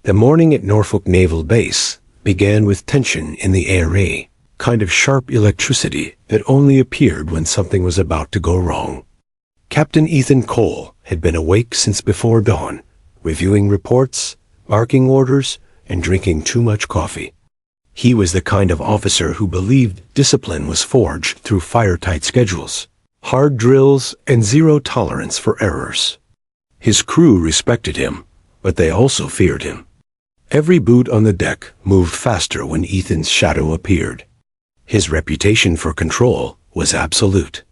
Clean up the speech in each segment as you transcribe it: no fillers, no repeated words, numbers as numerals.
The morning at Norfolk Naval Base began with tension in the air, a kind of sharp electricity that only appeared when something was about to go wrong. Captain Ethan Cole had been awake since before dawn, reviewing reports, barking orders, and drinking too much coffee. He was the kind of officer who believed discipline was forged through fire-tight schedules, hard drills, and zero tolerance for errors. His crew respected him, but they also feared him. Every boot on the deck moved faster when Ethan's shadow appeared. His reputation for control was absolute.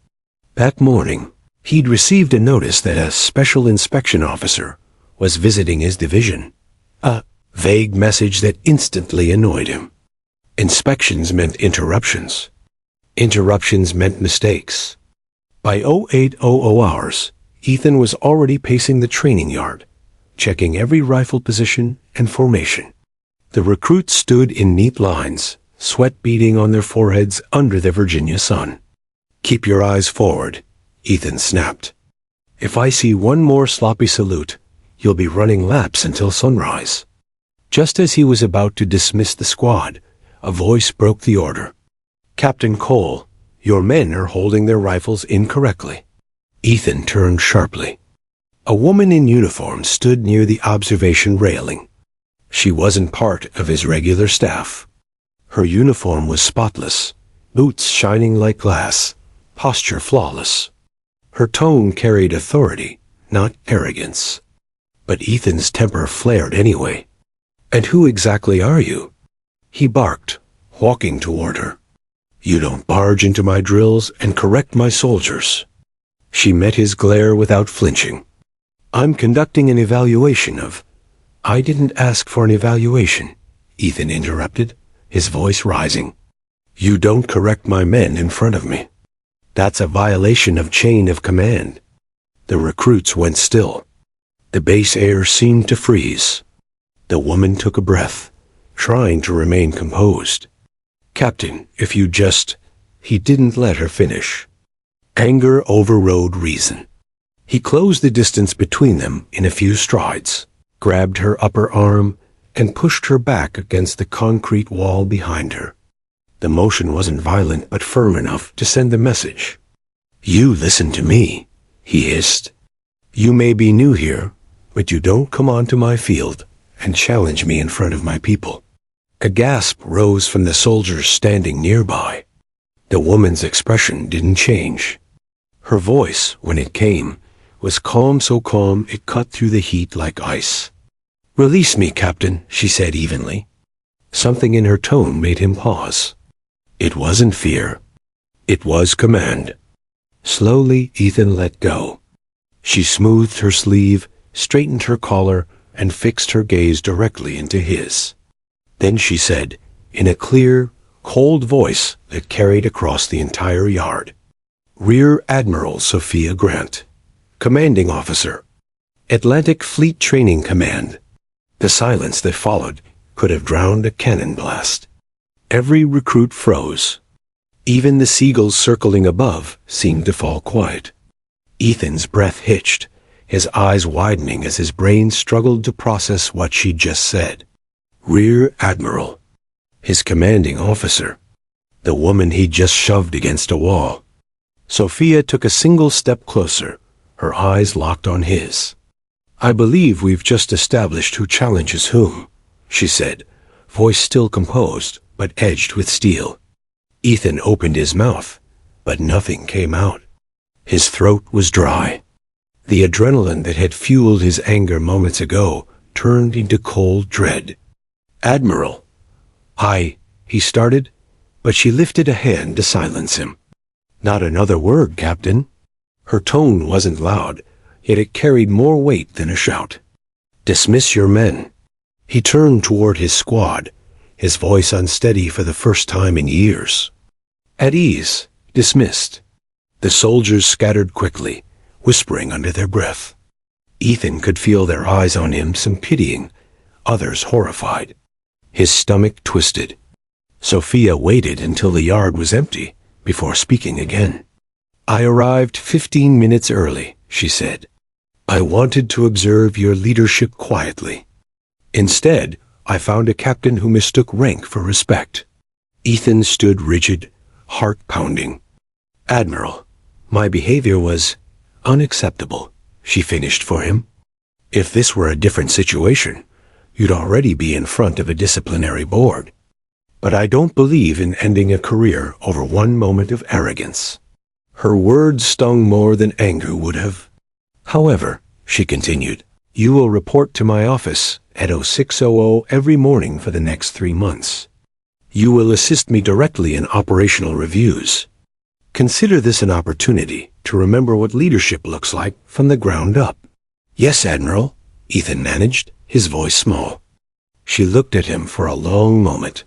That morning, he'd received a notice that a special inspection officer was visiting his division. A vague message that instantly annoyed him. Inspections meant interruptions. Interruptions meant mistakes. By 0800 hours, Ethan was already pacing the training yard, checking every rifle position and formation. The recruits stood in neat lines, sweat beading on their foreheads under the Virginia sun. "Keep your eyes forward," Ethan snapped. "If I see one more sloppy salute, you'll be running laps until sunrise." Just as he was about to dismiss the squad, a voice broke the order. "Captain Cole, your men are holding their rifles incorrectly." Ethan turned sharply. A woman in uniform stood near the observation railing. She wasn't part of his regular staff. Her uniform was spotless, boots shining like glass, posture flawless. Her tone carried authority, not arrogance. But Ethan's temper flared anyway. "And who exactly are you?" he barked, walking toward her. "You don't barge into my drills and correct my soldiers." She met his glare without flinching. "I'm conducting an evaluation of—" "I didn't ask for an evaluation," Ethan interrupted, his voice rising. "You don't correct my men in front of me. That's a violation of chain of command." The recruits went still. The base air seemed to freeze. The woman took a breath, trying to remain composed. "Captain, if you just—" He didn't let her finish. Anger overrode reason. He closed the distance between them in a few strides, grabbed her upper arm, and pushed her back against the concrete wall behind her. The motion wasn't violent but firm enough to send the message. "You listen to me," he hissed. "You may be new here, but you don't come onto my field and challenge me in front of my people." A gasp rose from the soldiers standing nearby. The woman's expression didn't change. Her voice, when it came, was calm, so calm it cut through the heat like ice. "Release me, Captain," she said evenly. Something in her tone made him pause. It wasn't fear. It was command. Slowly, Ethan let go. She smoothed her sleeve, straightened her collar, and fixed her gaze directly into his. Then she said, in a clear, cold voice that carried across the entire yard, "Rear Admiral Sophia Grant, Commanding Officer, Atlantic Fleet Training Command." The silence that followed could have drowned a cannon blast. Every recruit froze. Even the seagulls circling above seemed to fall quiet. Ethan's breath hitched, his eyes widening as his brain struggled to process what she'd just said. Rear Admiral. His commanding officer. The woman he'd just shoved against a wall. Sophia took a single step closer, her eyes locked on his. "I believe we've just established who challenges whom," she said, voice still composed, but edged with steel. Ethan opened his mouth, but nothing came out. His throat was dry. The adrenaline that had fueled his anger moments ago turned into cold dread. "Admiral." He started, but she lifted a hand to silence him. "Not another word, Captain." Her tone wasn't loud, yet it carried more weight than a shout. "Dismiss your men." He turned toward his squad, his voice unsteady for the first time in years. "At ease, dismissed." The soldiers scattered quickly, whispering under their breath. Ethan could feel their eyes on him, some pitying, others horrified. His stomach twisted. Sophia waited until the yard was empty before speaking again. "I arrived 15 minutes early," she said. "I wanted to observe your leadership quietly." Instead, I found a captain who mistook rank for respect. Ethan stood rigid, heart pounding. Admiral, my behavior was unacceptable, she finished for him. If this were a different situation, you'd already be in front of a disciplinary board. But I don't believe in ending a career over one moment of arrogance. Her words stung more than anger would have. However, she continued, you will report to my office at 0600 every morning for the next 3 months. You will assist me directly in operational reviews. Consider this an opportunity to remember what leadership looks like from the ground up. Yes, Admiral, Ethan managed, his voice small. She looked at him for a long moment,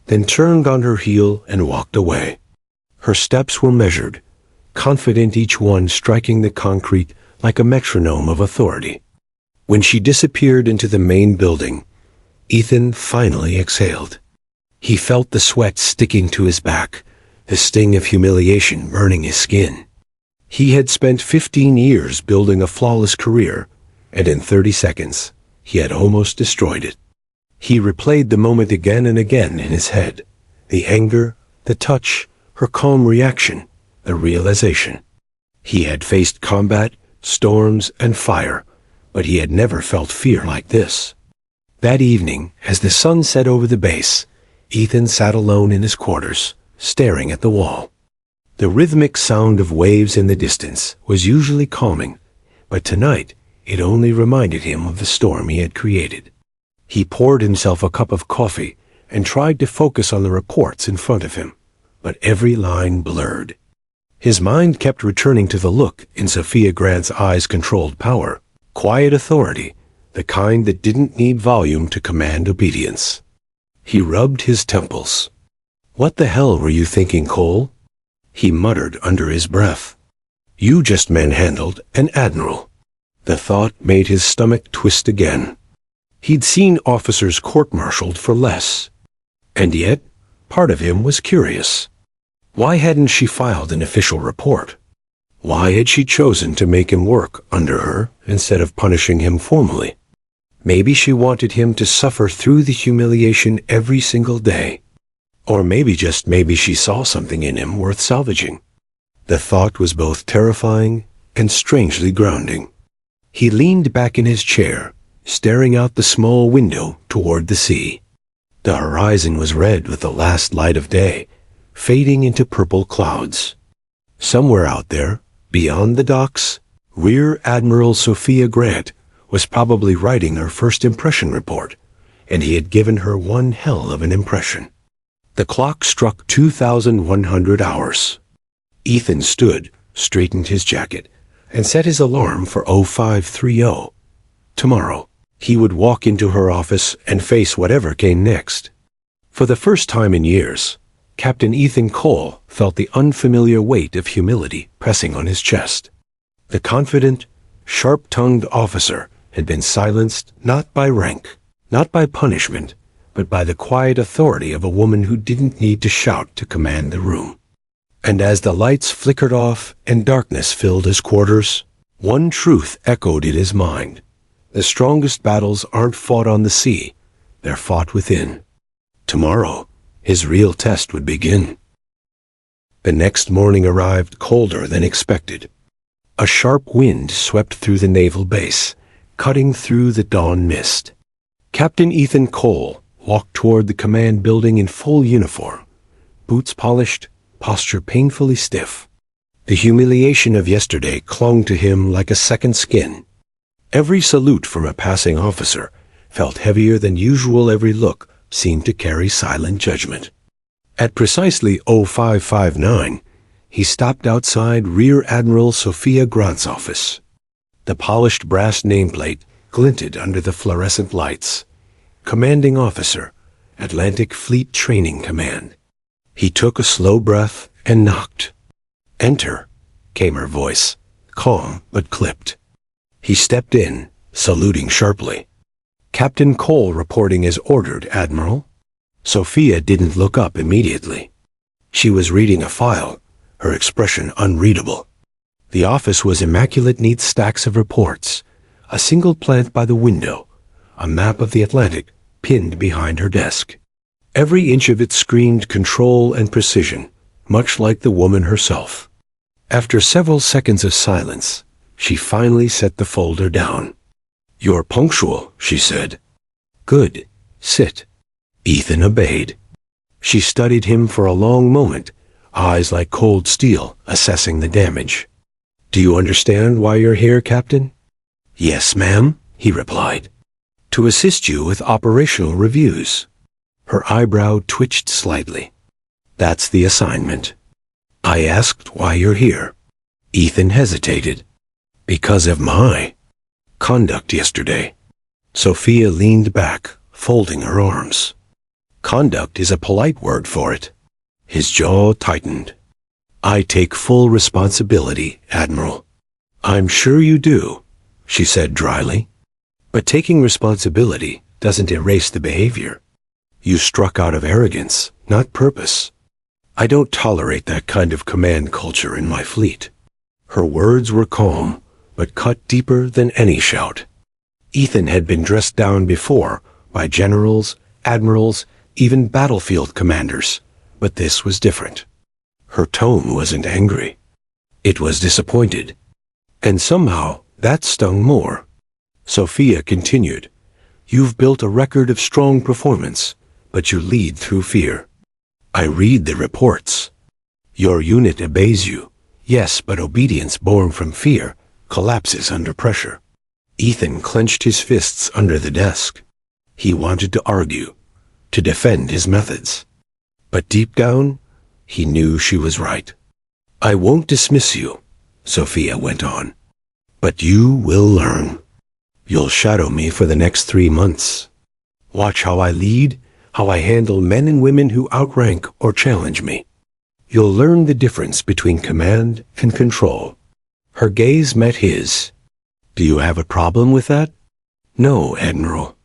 then turned on her heel and walked away. Her steps were measured, confident, each one striking the concrete like a metronome of authority. When she disappeared into the main building, Ethan finally exhaled. He felt the sweat sticking to his back, the sting of humiliation burning his skin. He had spent 15 years building a flawless career, and in 30 seconds, he had almost destroyed it. He replayed the moment again and again in his head. The anger, the touch, her calm reaction, the realization. He had faced combat, storms, and fire, but he had never felt fear like this. That evening, as the sun set over the base, Ethan sat alone in his quarters, staring at the wall. The rhythmic sound of waves in the distance was usually calming, but tonight it only reminded him of the storm he had created. He poured himself a cup of coffee and tried to focus on the reports in front of him, but every line blurred. His mind kept returning to the look in Sophia Grant's eyes-controlled power, quiet authority, the kind that didn't need volume to command obedience. He rubbed his temples. What the hell were you thinking, Cole? He muttered under his breath. You just manhandled an admiral. The thought made his stomach twist again. He'd seen officers court-martialed for less. And yet, part of him was curious. Why hadn't she filed an official report? Why had she chosen to make him work under her instead of punishing him formally? Maybe she wanted him to suffer through the humiliation every single day. Or maybe, just maybe, she saw something in him worth salvaging. The thought was both terrifying and strangely grounding. He leaned back in his chair, staring out the small window toward the sea. The horizon was red with the last light of day, fading into purple clouds. Somewhere out there, beyond the docks, Rear Admiral Sophia Grant was probably writing her first impression report, and he had given her one hell of an impression. The clock struck 2,100 hours. Ethan stood, straightened his jacket, and set his alarm for 0530. Tomorrow, he would walk into her office and face whatever came next. For the first time in years, Captain Ethan Cole felt the unfamiliar weight of humility pressing on his chest. The confident, sharp-tongued officer had been silenced not by rank, not by punishment, but by the quiet authority of a woman who didn't need to shout to command the room. And as the lights flickered off and darkness filled his quarters, one truth echoed in his mind. The strongest battles aren't fought on the sea, they're fought within. Tomorrow, his real test would begin. The next morning arrived colder than expected. A sharp wind swept through the naval base, cutting through the dawn mist. Captain Ethan Cole walked toward the command building in full uniform, boots polished, posture painfully stiff. The humiliation of yesterday clung to him like a second skin. Every salute from a passing officer felt heavier than usual. Every look seemed to carry silent judgment. At precisely 0559, he stopped outside Rear Admiral Sophia Grant's office. The polished brass nameplate glinted under the fluorescent lights. Commanding Officer, Atlantic Fleet Training Command. He took a slow breath and knocked. Enter, came her voice, calm but clipped. He stepped in, saluting sharply. Captain Cole reporting as ordered, Admiral. Sophia didn't look up immediately. She was reading a file, her expression unreadable. The office was immaculate, neat stacks of reports, a single plant by the window, a map of the Atlantic pinned behind her desk. Every inch of it screamed control and precision, much like the woman herself. After several seconds of silence, she finally set the folder down. "You're punctual," she said. "Good. Sit." Ethan obeyed. She studied him for a long moment, eyes like cold steel, assessing the damage. "Do you understand why you're here, Captain?" "Yes, ma'am," he replied. "To assist you with operational reviews." Her eyebrow twitched slightly. "That's the assignment." "I asked why you're here." Ethan hesitated. "Because of my conduct yesterday." Sophia leaned back, folding her arms. "Conduct is a polite word for it." His jaw tightened. "I take full responsibility, Admiral." "I'm sure you do," she said dryly. "But taking responsibility doesn't erase the behavior. You struck out of arrogance, not purpose. I don't tolerate that kind of command culture in my fleet." Her words were calm, but cut deeper than any shout. Ethan had been dressed down before by generals, admirals, even battlefield commanders, but this was different. Her tone wasn't angry. It was disappointed. And somehow that stung more. Sophia continued, "You've built a record of strong performance, but you lead through fear. I read the reports. Your unit obeys you, yes, but obedience born from fear collapses under pressure." Ethan clenched his fists under the desk. He wanted to argue, to defend his methods. But deep down, he knew she was right. "I won't dismiss you," Sophia went on. "But you will learn. You'll shadow me for the next 3 months. Watch how I lead, how I handle men and women who outrank or challenge me. You'll learn the difference between command and control." Her gaze met his. "Do you have a problem with that?" "No, Admiral."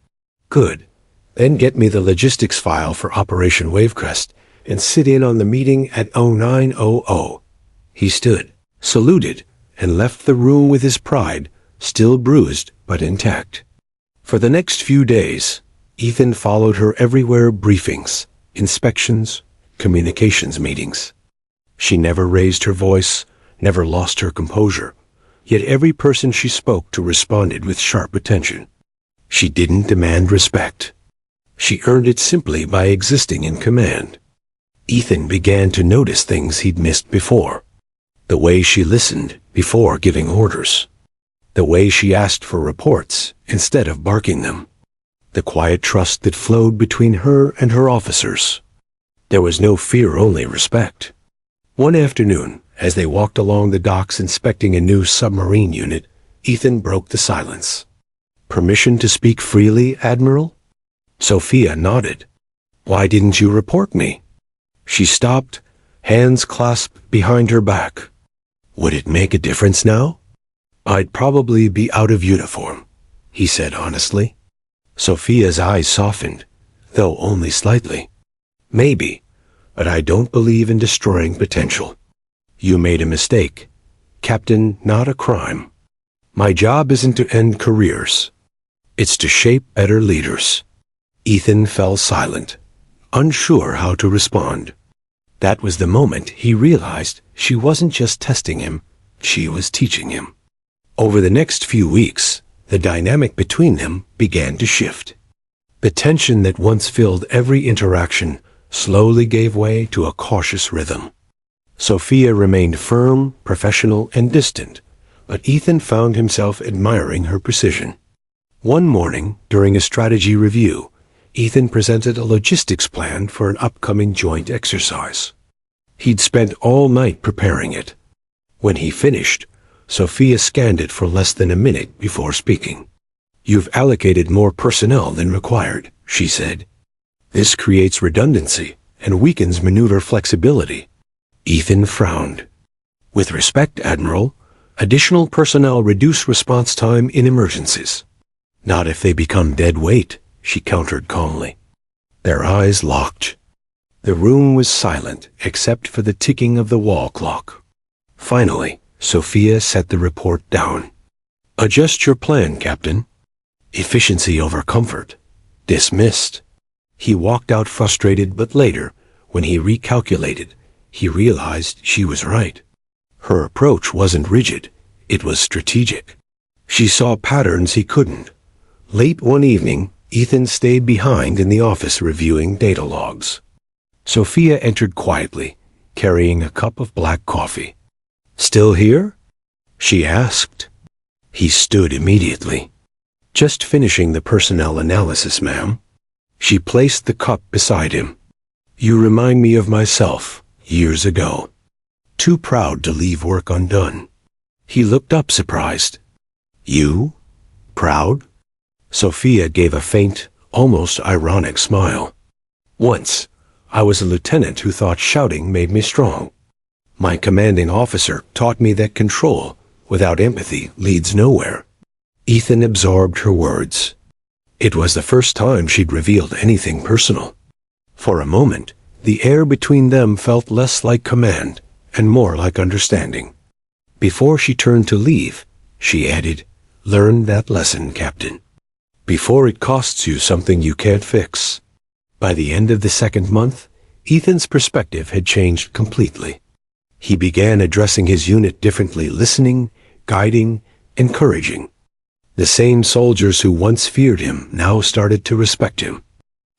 "Good. Then get me the logistics file for Operation Wavecrest and sit in on the meeting at 0900. He stood, saluted, and left the room with his pride, still bruised but intact. For the next few days, Ethan followed her everywhere: briefings, inspections, communications meetings. She never raised her voice, never lost her composure, yet every person she spoke to responded with sharp attention. She didn't demand respect. She earned it simply by existing in command. Ethan began to notice things he'd missed before. The way she listened before giving orders. The way she asked for reports instead of barking them. The quiet trust that flowed between her and her officers. There was no fear, only respect. One afternoon, as they walked along the docks inspecting a new submarine unit, Ethan broke the silence. "Permission to speak freely, Admiral?" Sophia nodded. "Why didn't you report me?" She stopped, hands clasped behind her back. "Would it make a difference now?" "I'd probably be out of uniform," he said honestly. Sophia's eyes softened, though only slightly. "Maybe, but I don't believe in destroying potential. You made a mistake, Captain, not a crime. My job isn't to end careers. It's to shape better leaders." Ethan fell silent, unsure how to respond. That was the moment he realized she wasn't just testing him, she was teaching him. Over the next few weeks, the dynamic between them began to shift. The tension that once filled every interaction slowly gave way to a cautious rhythm. Sophia remained firm, professional, and distant, but Ethan found himself admiring her precision. One morning, during a strategy review, Ethan presented a logistics plan for an upcoming joint exercise. He'd spent all night preparing it. When he finished, Sophia scanned it for less than a minute before speaking. "You've allocated more personnel than required," she said. "This creates redundancy and weakens maneuver flexibility." Ethan frowned. "With respect, Admiral, additional personnel reduce response time in emergencies." "Not if they become dead weight," she countered calmly. Their eyes locked. The room was silent except for the ticking of the wall clock. Finally, Sophia set the report down. "Adjust your plan, Captain." Efficiency over comfort. Dismissed. He walked out frustrated, but later, when he recalculated, he realized she was right. Her approach wasn't rigid, it was strategic. She saw patterns he couldn't. Late one evening, Ethan stayed behind in the office reviewing data logs. Sophia entered quietly, carrying a cup of black coffee. "Still here?" she asked. He stood immediately. "Just finishing the personnel analysis, ma'am." She placed the cup beside him. "You remind me of myself, years ago. Too proud to leave work undone." He looked up surprised. "You? Proud?" Sophia gave a faint, almost ironic smile. "Once, I was a lieutenant who thought shouting made me strong. My commanding officer taught me that control, without empathy, leads nowhere." Ethan absorbed her words. It was the first time she'd revealed anything personal. For a moment, the air between them felt less like command and more like understanding. Before she turned to leave, she added, "Learn that lesson, Captain. Before it costs you something you can't fix." By the end of the second month, Ethan's perspective had changed completely. He began addressing his unit differently, listening, guiding, encouraging. The same soldiers who once feared him now started to respect him.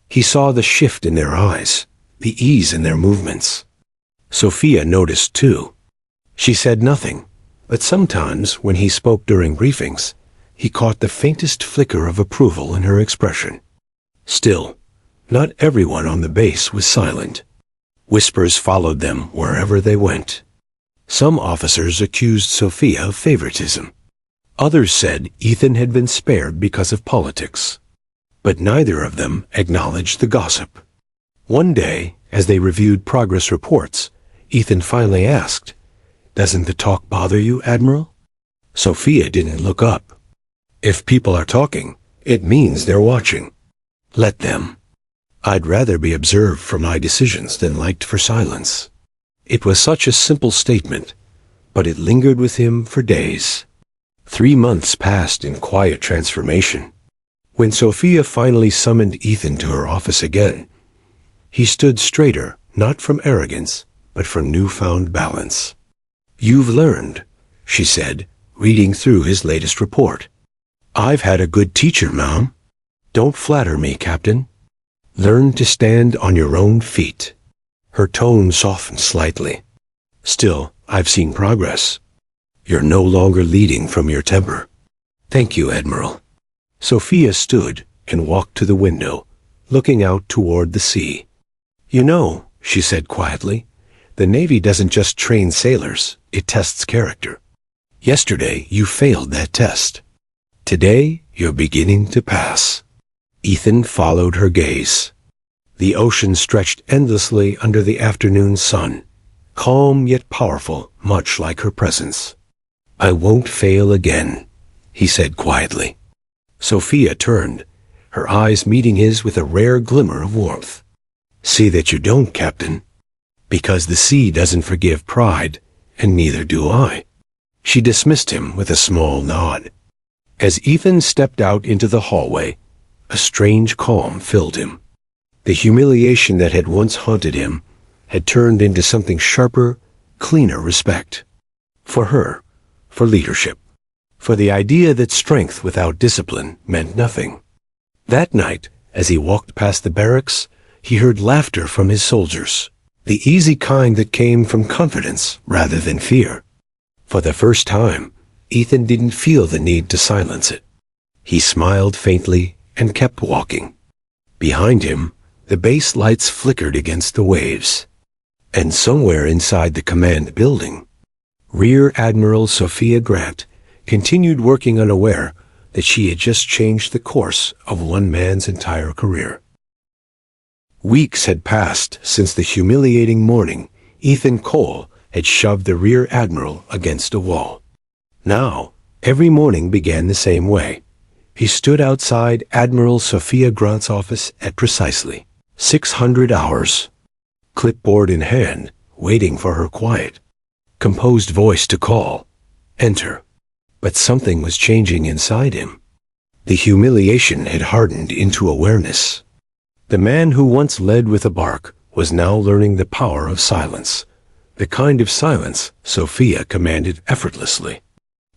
He saw the shift in their eyes, the ease in their movements. Sophia noticed too. She said nothing, but sometimes when he spoke during briefings, he caught the faintest flicker of approval in her expression. Still, not everyone on the base was silent. Whispers followed them wherever they went. Some officers accused Sophia of favoritism. Others said Ethan had been spared because of politics. But neither of them acknowledged the gossip. One day, as they reviewed progress reports, Ethan finally asked, "Doesn't the talk bother you, Admiral?" Sophia didn't look up. "If people are talking, it means they're watching. Let them. I'd rather be observed for my decisions than liked for silence." It was such a simple statement, but it lingered with him for days. 3 months passed in quiet transformation. When Sophia finally summoned Ethan to her office again, he stood straighter, not from arrogance, but from newfound balance. "You've learned," she said, reading through his latest report. "I've had a good teacher, Mom. Don't flatter me, Captain. Learn to stand on your own feet." Her tone softened slightly. "Still, I've seen progress. You're no longer leading from your temper." "Thank you, Admiral." Sophia stood and walked to the window, looking out toward the sea. "You know," she said quietly, "the Navy doesn't just train sailors, it tests character. Yesterday, you failed that test. Today, you're beginning to pass." Ethan followed her gaze. The ocean stretched endlessly under the afternoon sun, calm yet powerful, much like her presence. "I won't fail again," he said quietly. Sophia turned, her eyes meeting his with a rare glimmer of warmth. "See that you don't, Captain. Because the sea doesn't forgive pride, and neither do I." She dismissed him with a small nod. As Ethan stepped out into the hallway, a strange calm filled him. The humiliation that had once haunted him had turned into something sharper, cleaner respect. For her, for leadership, for the idea that strength without discipline meant nothing. That night, as he walked past the barracks, he heard laughter from his soldiers, the easy kind that came from confidence rather than fear. For the first time, Ethan didn't feel the need to silence it. He smiled faintly and kept walking. Behind him, the base lights flickered against the waves. And somewhere inside the command building, Rear Admiral Sophia Grant continued working, unaware that she had just changed the course of one man's entire career. Weeks had passed since the humiliating morning Ethan Cole had shoved the Rear Admiral against a wall. Now, every morning began the same way. He stood outside Admiral Sophia Grant's office at precisely 600 hours, clipboard in hand, waiting for her quiet, composed voice to call, "Enter." But something was changing inside him. The humiliation had hardened into awareness. The man who once led with a bark was now learning the power of silence, the kind of silence Sophia commanded effortlessly.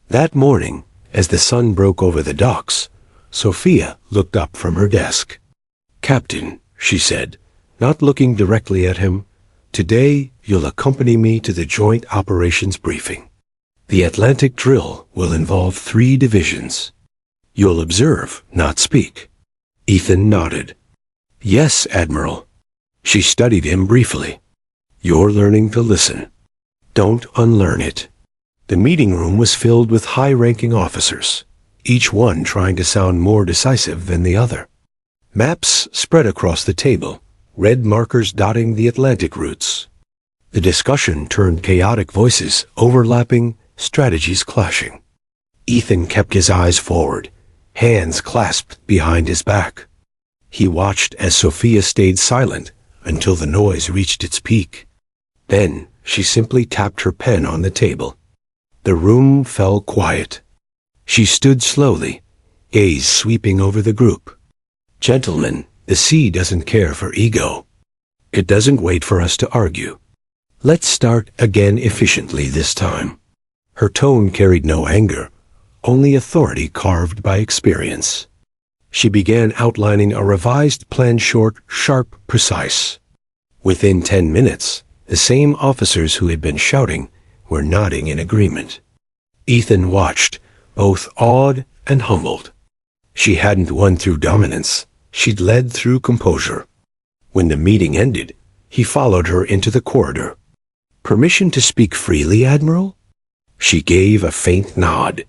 That morning, as the sun broke over the docks, Sophia looked up from her desk. "Captain," she said, not looking directly at him, "today you'll accompany me to the joint operations briefing. The Atlantic drill will involve 3 divisions. You'll observe, not speak." Ethan nodded. "Yes, Admiral." She studied him briefly. "You're learning to listen. Don't unlearn it." The meeting room was filled with high-ranking officers, each one trying to sound more decisive than the other. Maps spread across the table, red markers dotting the Atlantic routes. The discussion turned chaotic voices overlapping, strategies clashing. Ethan kept his eyes forward, hands clasped behind his back. He watched as Sophia stayed silent until the noise reached its peak. Then she simply tapped her pen on the table. The room fell quiet. She stood slowly, gaze sweeping over the group. "Gentlemen, the sea doesn't care for ego. It doesn't wait for us to argue. Let's start again efficiently this time." Her tone carried no anger, only authority carved by experience. She began outlining a revised plan, short, sharp, precise. Within 10 minutes, the same officers who had been shouting were nodding in agreement. Ethan watched, both awed and humbled. She hadn't won through dominance, she'd led through composure. When the meeting ended, he followed her into the corridor. "Permission to speak freely, Admiral?" She gave a faint nod.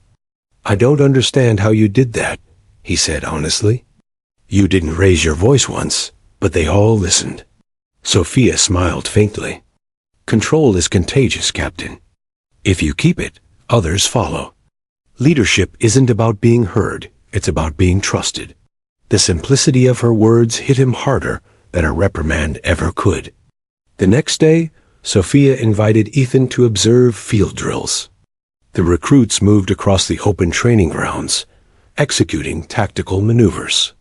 "I don't understand how you did that," he said honestly. "You didn't raise your voice once, but they all listened." Sophia smiled faintly. "Control is contagious, Captain. If you keep it, others follow. Leadership isn't about being heard, it's about being trusted." The simplicity of her words hit him harder than a reprimand ever could. The next day, Sophia invited Ethan to observe field drills. The recruits moved across the open training grounds, executing tactical maneuvers.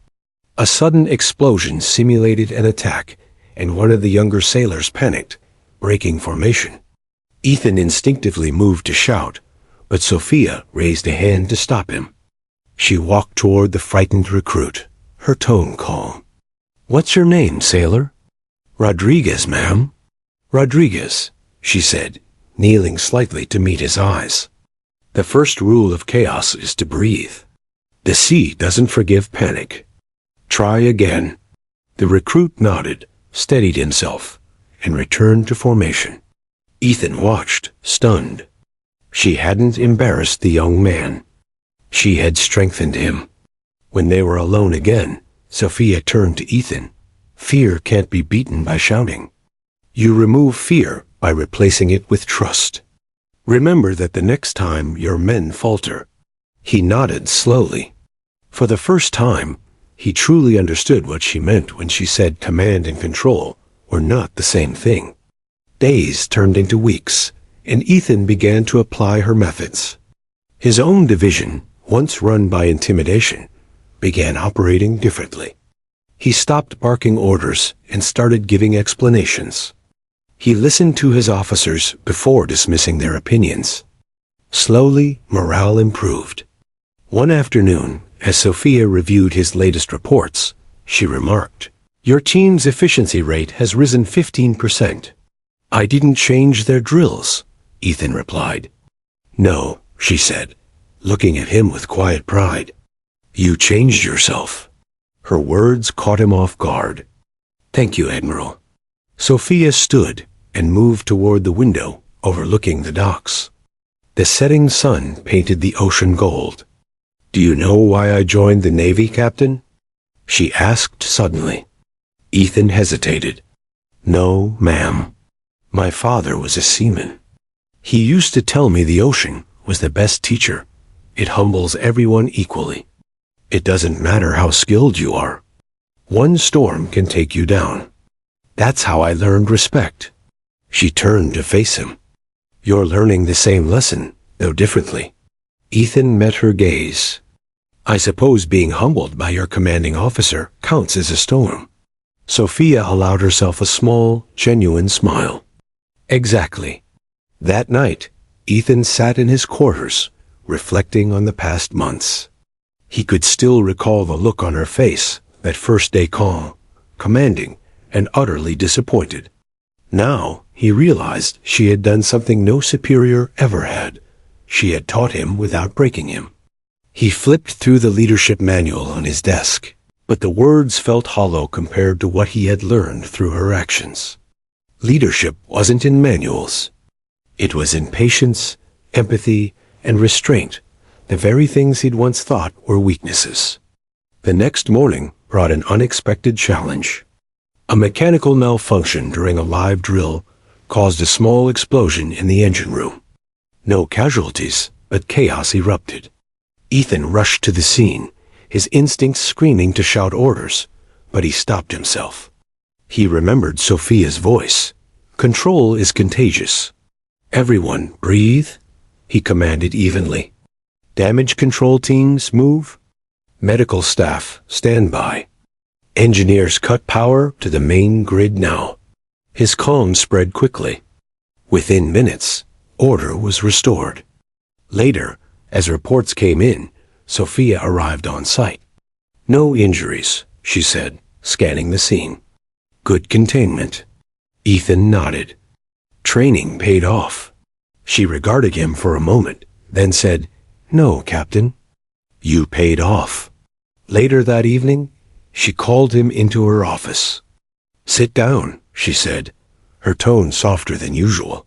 A sudden explosion simulated an attack, and one of the younger sailors panicked, breaking formation. Ethan instinctively moved to shout, but Sophia raised a hand to stop him. She walked toward the frightened recruit, her tone calm. "What's your name, sailor?" "Rodriguez, ma'am." "Rodriguez," she said, kneeling slightly to meet his eyes. "The first rule of chaos is to breathe. The sea doesn't forgive panic. Try again." The recruit nodded, steadied himself, and returned to formation. Ethan watched, stunned. She hadn't embarrassed the young man. She had strengthened him. When they were alone again, Sophia turned to Ethan. "Fear can't be beaten by shouting. You remove fear by replacing it with trust. Remember that the next time your men falter." He nodded slowly. For the first time, he truly understood what she meant when she said command and control were not the same thing. Days turned into weeks, and Ethan began to apply her methods. His own division, once run by intimidation, began operating differently. He stopped barking orders and started giving explanations. He listened to his officers before dismissing their opinions. Slowly, morale improved. One afternoon, as Sophia reviewed his latest reports, she remarked, "Your team's efficiency rate has risen 15%. "I didn't change their drills," Ethan replied. "No," she said, looking at him with quiet pride. "You changed yourself." Her words caught him off guard. "Thank you, Admiral." Sophia stood and moved toward the window overlooking the docks. The setting sun painted the ocean gold. "Do you know why I joined the Navy, Captain?" she asked suddenly. Ethan hesitated. "No, ma'am. My father was a seaman. He used to tell me the ocean was the best teacher. It humbles everyone equally. It doesn't matter how skilled you are. One storm can take you down. That's how I learned respect." She turned to face him. "You're learning the same lesson, though differently." Ethan met her gaze. I suppose being humbled by your commanding officer counts as a storm. Sophia allowed herself a small, genuine smile. Exactly. That night, Ethan sat in his quarters, reflecting on the past months. He could still recall the look on her face, that first day calm, commanding, and utterly disappointed. Now, he realized she had done something no superior ever had. She had taught him without breaking him. He flipped through the leadership manual on his desk, but the words felt hollow compared to what he had learned through her actions. Leadership wasn't in manuals. It was in patience, empathy, and restraint, the very things he'd once thought were weaknesses. The next morning brought an unexpected challenge. A mechanical malfunction during a live drill caused a small explosion in the engine room. No casualties, but chaos erupted. Ethan rushed to the scene, his instincts screaming to shout orders, but he stopped himself. He remembered Sophia's voice. Control is contagious. Everyone, breathe, he commanded evenly. Damage control teams, move. Medical staff, stand by. Engineers cut power to the main grid now. His calm spread quickly. Within minutes, order was restored. Later, as reports came in, Sophia arrived on site. No injuries, she said, scanning the scene. Good containment. Ethan nodded. Training paid off. She regarded him for a moment, then said, No, Captain. You paid off. Later that evening, she called him into her office. Sit down, she said, her tone softer than usual.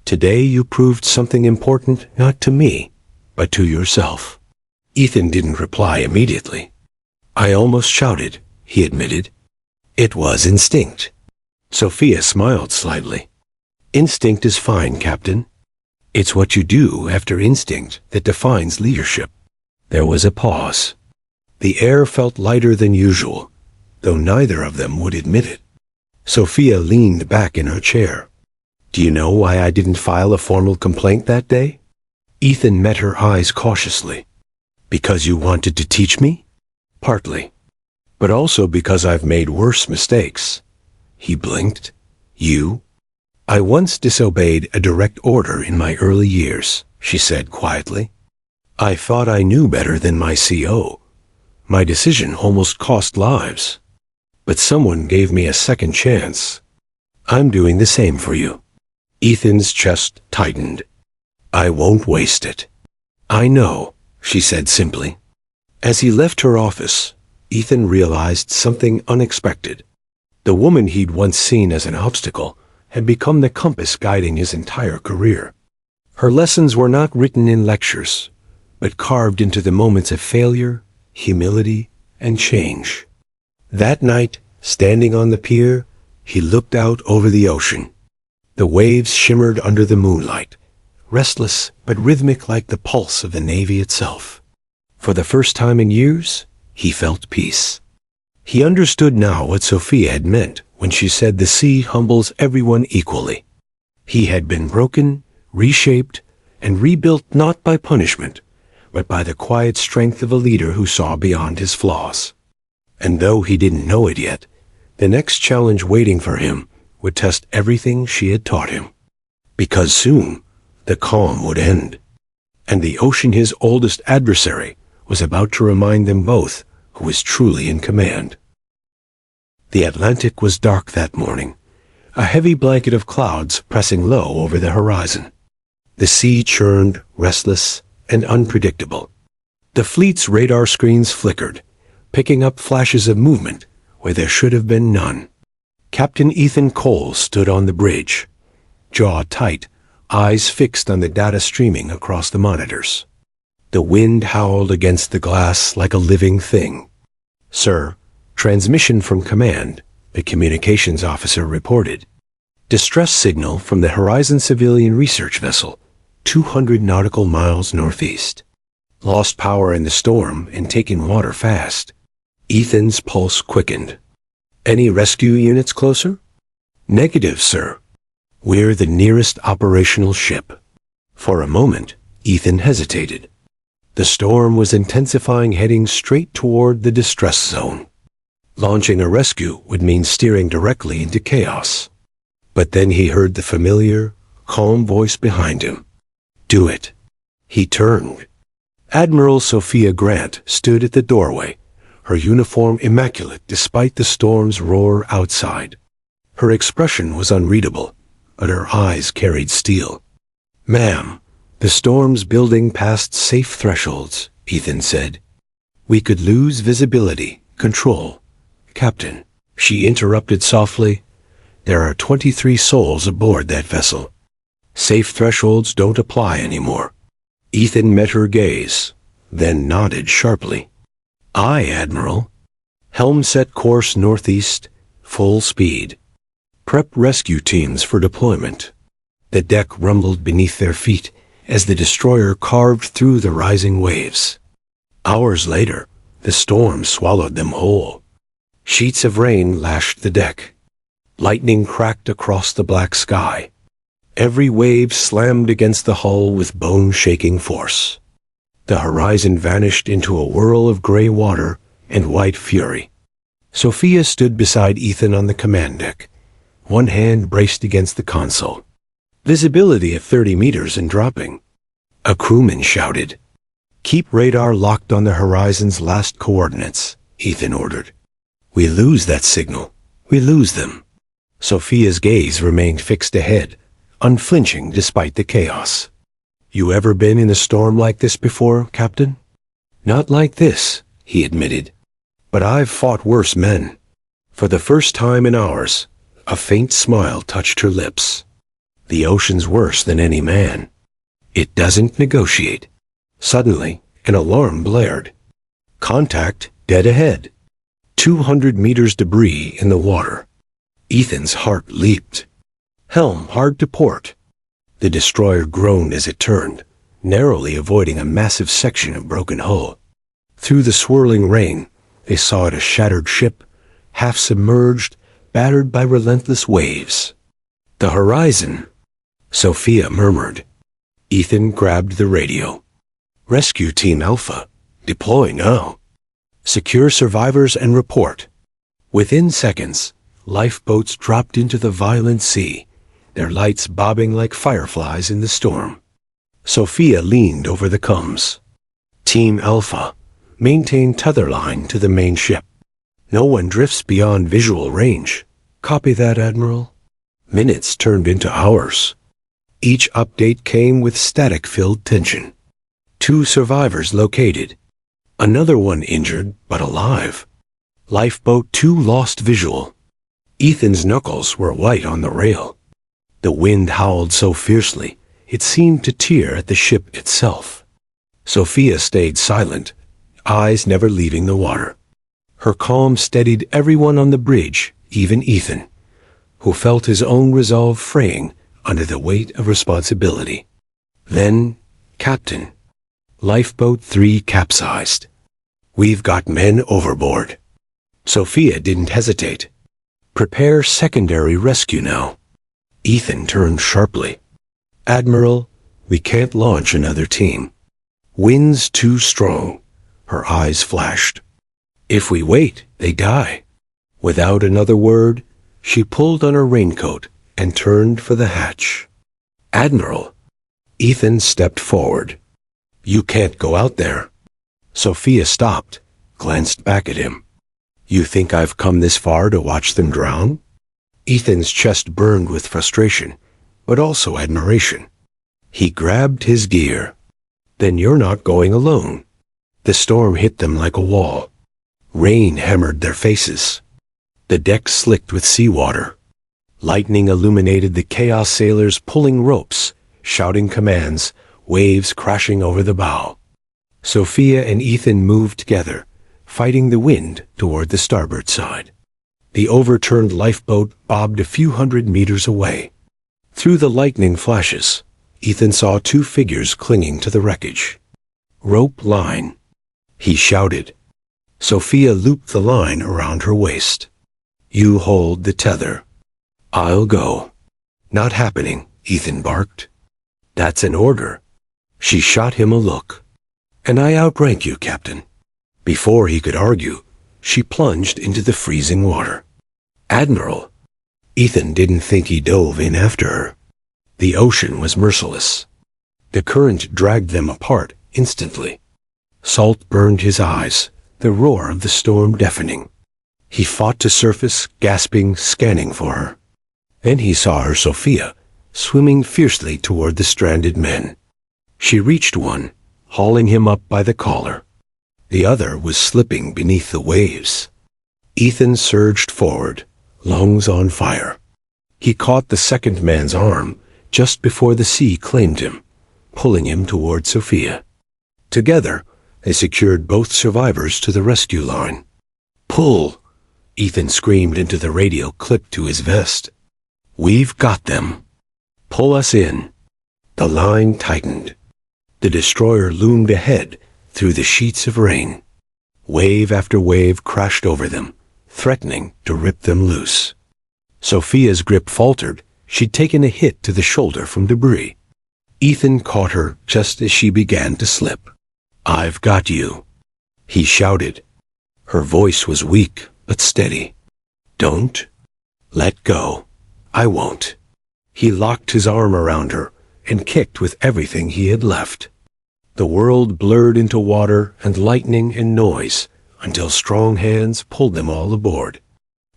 Today you proved something important not to me, but to yourself. Ethan didn't reply immediately. I almost shouted, he admitted. It was instinct. Sophia smiled slightly. Instinct is fine, Captain. It's what you do after instinct that defines leadership. There was a pause. The air felt lighter than usual, though neither of them would admit it. Sophia leaned back in her chair. Do you know why I didn't file a formal complaint that day? Ethan met her eyes cautiously. Because you wanted to teach me? Partly. But also because I've made worse mistakes. He blinked. You? I once disobeyed a direct order in my early years, she said quietly. I thought I knew better than my CO. My decision almost cost lives. But someone gave me a second chance. I'm doing the same for you. Ethan's chest tightened. I won't waste it. I know, she said simply. As he left her office, Ethan realized something unexpected. The woman he'd once seen as an obstacle had become the compass guiding his entire career. Her lessons were not written in lectures, but carved into the moments of failure, humility, and change. That night, standing on the pier, he looked out over the ocean. The waves shimmered under the moonlight, restless but rhythmic like the pulse of the Navy itself. For the first time in years, he felt peace. He understood now what Sophia had meant when she said the sea humbles everyone equally. He had been broken, reshaped, and rebuilt not by punishment, but by the quiet strength of a leader who saw beyond his flaws. And though he didn't know it yet, the next challenge waiting for him would test everything she had taught him. Because soon, the calm would end, and the ocean, his oldest adversary, was about to remind them both who was truly in command. The Atlantic was dark that morning, a heavy blanket of clouds pressing low over the horizon. The sea churned, restless and unpredictable. The fleet's radar screens flickered, picking up flashes of movement where there should have been none. Captain Ethan Cole stood on the bridge, jaw tight, eyes fixed on the data streaming across the monitors. The wind howled against the glass like a living thing. Sir, transmission from command, the communications officer reported. Distress signal from the Horizon civilian research vessel, 200 nautical miles northeast. Lost power in the storm and taking water fast. Ethan's pulse quickened. Any rescue units closer? Negative, sir. We're the nearest operational ship. For a moment, Ethan hesitated. The storm was intensifying, heading straight toward the distress zone. Launching a rescue would mean steering directly into chaos. But then he heard the familiar, calm voice behind him. "Do it." He turned. Admiral Sophia Grant stood at the doorway, her uniform immaculate despite the storm's roar outside. Her expression was unreadable, but her eyes carried steel. "Ma'am, the storm's building past safe thresholds," Ethan said. "We could lose visibility, control." "Captain," she interrupted softly, "there are 23 souls aboard that vessel. Safe thresholds don't apply anymore." Ethan met her gaze, then nodded sharply. "Aye, Admiral." Helm set course northeast, full speed. Prep rescue teams for deployment. The deck rumbled beneath their feet as the destroyer carved through the rising waves. Hours later, the storm swallowed them whole. Sheets of rain lashed the deck. Lightning cracked across the black sky. Every wave slammed against the hull with bone-shaking force. The horizon vanished into a whirl of gray water and white fury. Sophia stood beside Ethan on the command deck, one hand braced against the console. Visibility at 30 meters and dropping. A crewman shouted. "Keep radar locked on the horizon's last coordinates," Ethan ordered. "We lose that signal. We lose them." Sophia's gaze remained fixed ahead, unflinching despite the chaos. "You ever been in a storm like this before, Captain?" "Not like this," he admitted. "But I've fought worse men." For the first time in hours, a faint smile touched her lips. "The ocean's worse than any man. It doesn't negotiate." Suddenly, an alarm blared. "Contact dead ahead." 200 meters debris in the water. Ethan's heart leaped. "Helm hard to port." The destroyer groaned as it turned, narrowly avoiding a massive section of broken hull. Through the swirling rain, they saw it a shattered ship, half submerged, battered by relentless waves. "The horizon," Sophia murmured. Ethan grabbed the radio. "Rescue Team Alpha, deploy now. Secure survivors and report." Within seconds, lifeboats dropped into the violent sea, their lights bobbing like fireflies in the storm. Sophia leaned over the comms. "Team Alpha, maintain tether line to the main ship. No one drifts beyond visual range." "Copy that, Admiral." Minutes turned into hours. Each update came with static-filled tension. 2 survivors located. Another one injured, but alive. Lifeboat 2 lost visual. Ethan's knuckles were white on the rail. The wind howled so fiercely, it seemed to tear at the ship itself. Sophia stayed silent, eyes never leaving the water. Her calm steadied everyone on the bridge, even Ethan, who felt his own resolve fraying under the weight of responsibility. Then, "Captain, Lifeboat 3 capsized. We've got men overboard." Sophia didn't hesitate. "Prepare secondary rescue now." Ethan turned sharply. "Admiral, we can't launch another team. Wind's too strong." Her eyes flashed. "If we wait, they die." Without another word, she pulled on her raincoat and turned for the hatch. "Admiral." Ethan stepped forward. "You can't go out there." Sophia stopped, glanced back at him. "You think I've come this far to watch them drown?" Ethan's chest burned with frustration, but also admiration. He grabbed his gear. "Then you're not going alone." The storm hit them like a wall. Rain hammered their faces. The deck slicked with seawater. Lightning illuminated the chaos sailors pulling ropes, shouting commands, waves crashing over the bow. Sophia and Ethan moved together, fighting the wind toward the starboard side. The overturned lifeboat bobbed a few hundred meters away. Through the lightning flashes, Ethan saw 2 figures clinging to the wreckage. "Rope line," he shouted. Sophia looped the line around her waist. "You hold the tether." "I'll go." "Not happening," Ethan barked. "That's an order." She shot him a look. And I outrank you, Captain." Before he could argue, she plunged into the freezing water. "Admiral." Ethan didn't think he dove in after her. The ocean was merciless. The current dragged them apart instantly. Salt burned his eyes, the roar of the storm deafening. He fought to surface, gasping, scanning for her. Then he saw her Sophia, swimming fiercely toward the stranded men. She reached one, hauling him up by the collar. The other was slipping beneath the waves. Ethan surged forward, lungs on fire. He caught the second man's arm just before the sea claimed him, pulling him toward Sophia. Together, they secured both survivors to the rescue line. "Pull!" Ethan screamed into the radio clipped to his vest. "We've got them. Pull us in." The line tightened. The destroyer loomed ahead through the sheets of rain. Wave after wave crashed over them, threatening to rip them loose. Sophia's grip faltered. She'd taken a hit to the shoulder from debris. Ethan caught her just as she began to slip. "I've got you," he shouted. Her voice was weak but steady. "Don't let go. I won't." He locked his arm around her and kicked with everything he had left. The world blurred into water and lightning and noise until strong hands pulled them all aboard.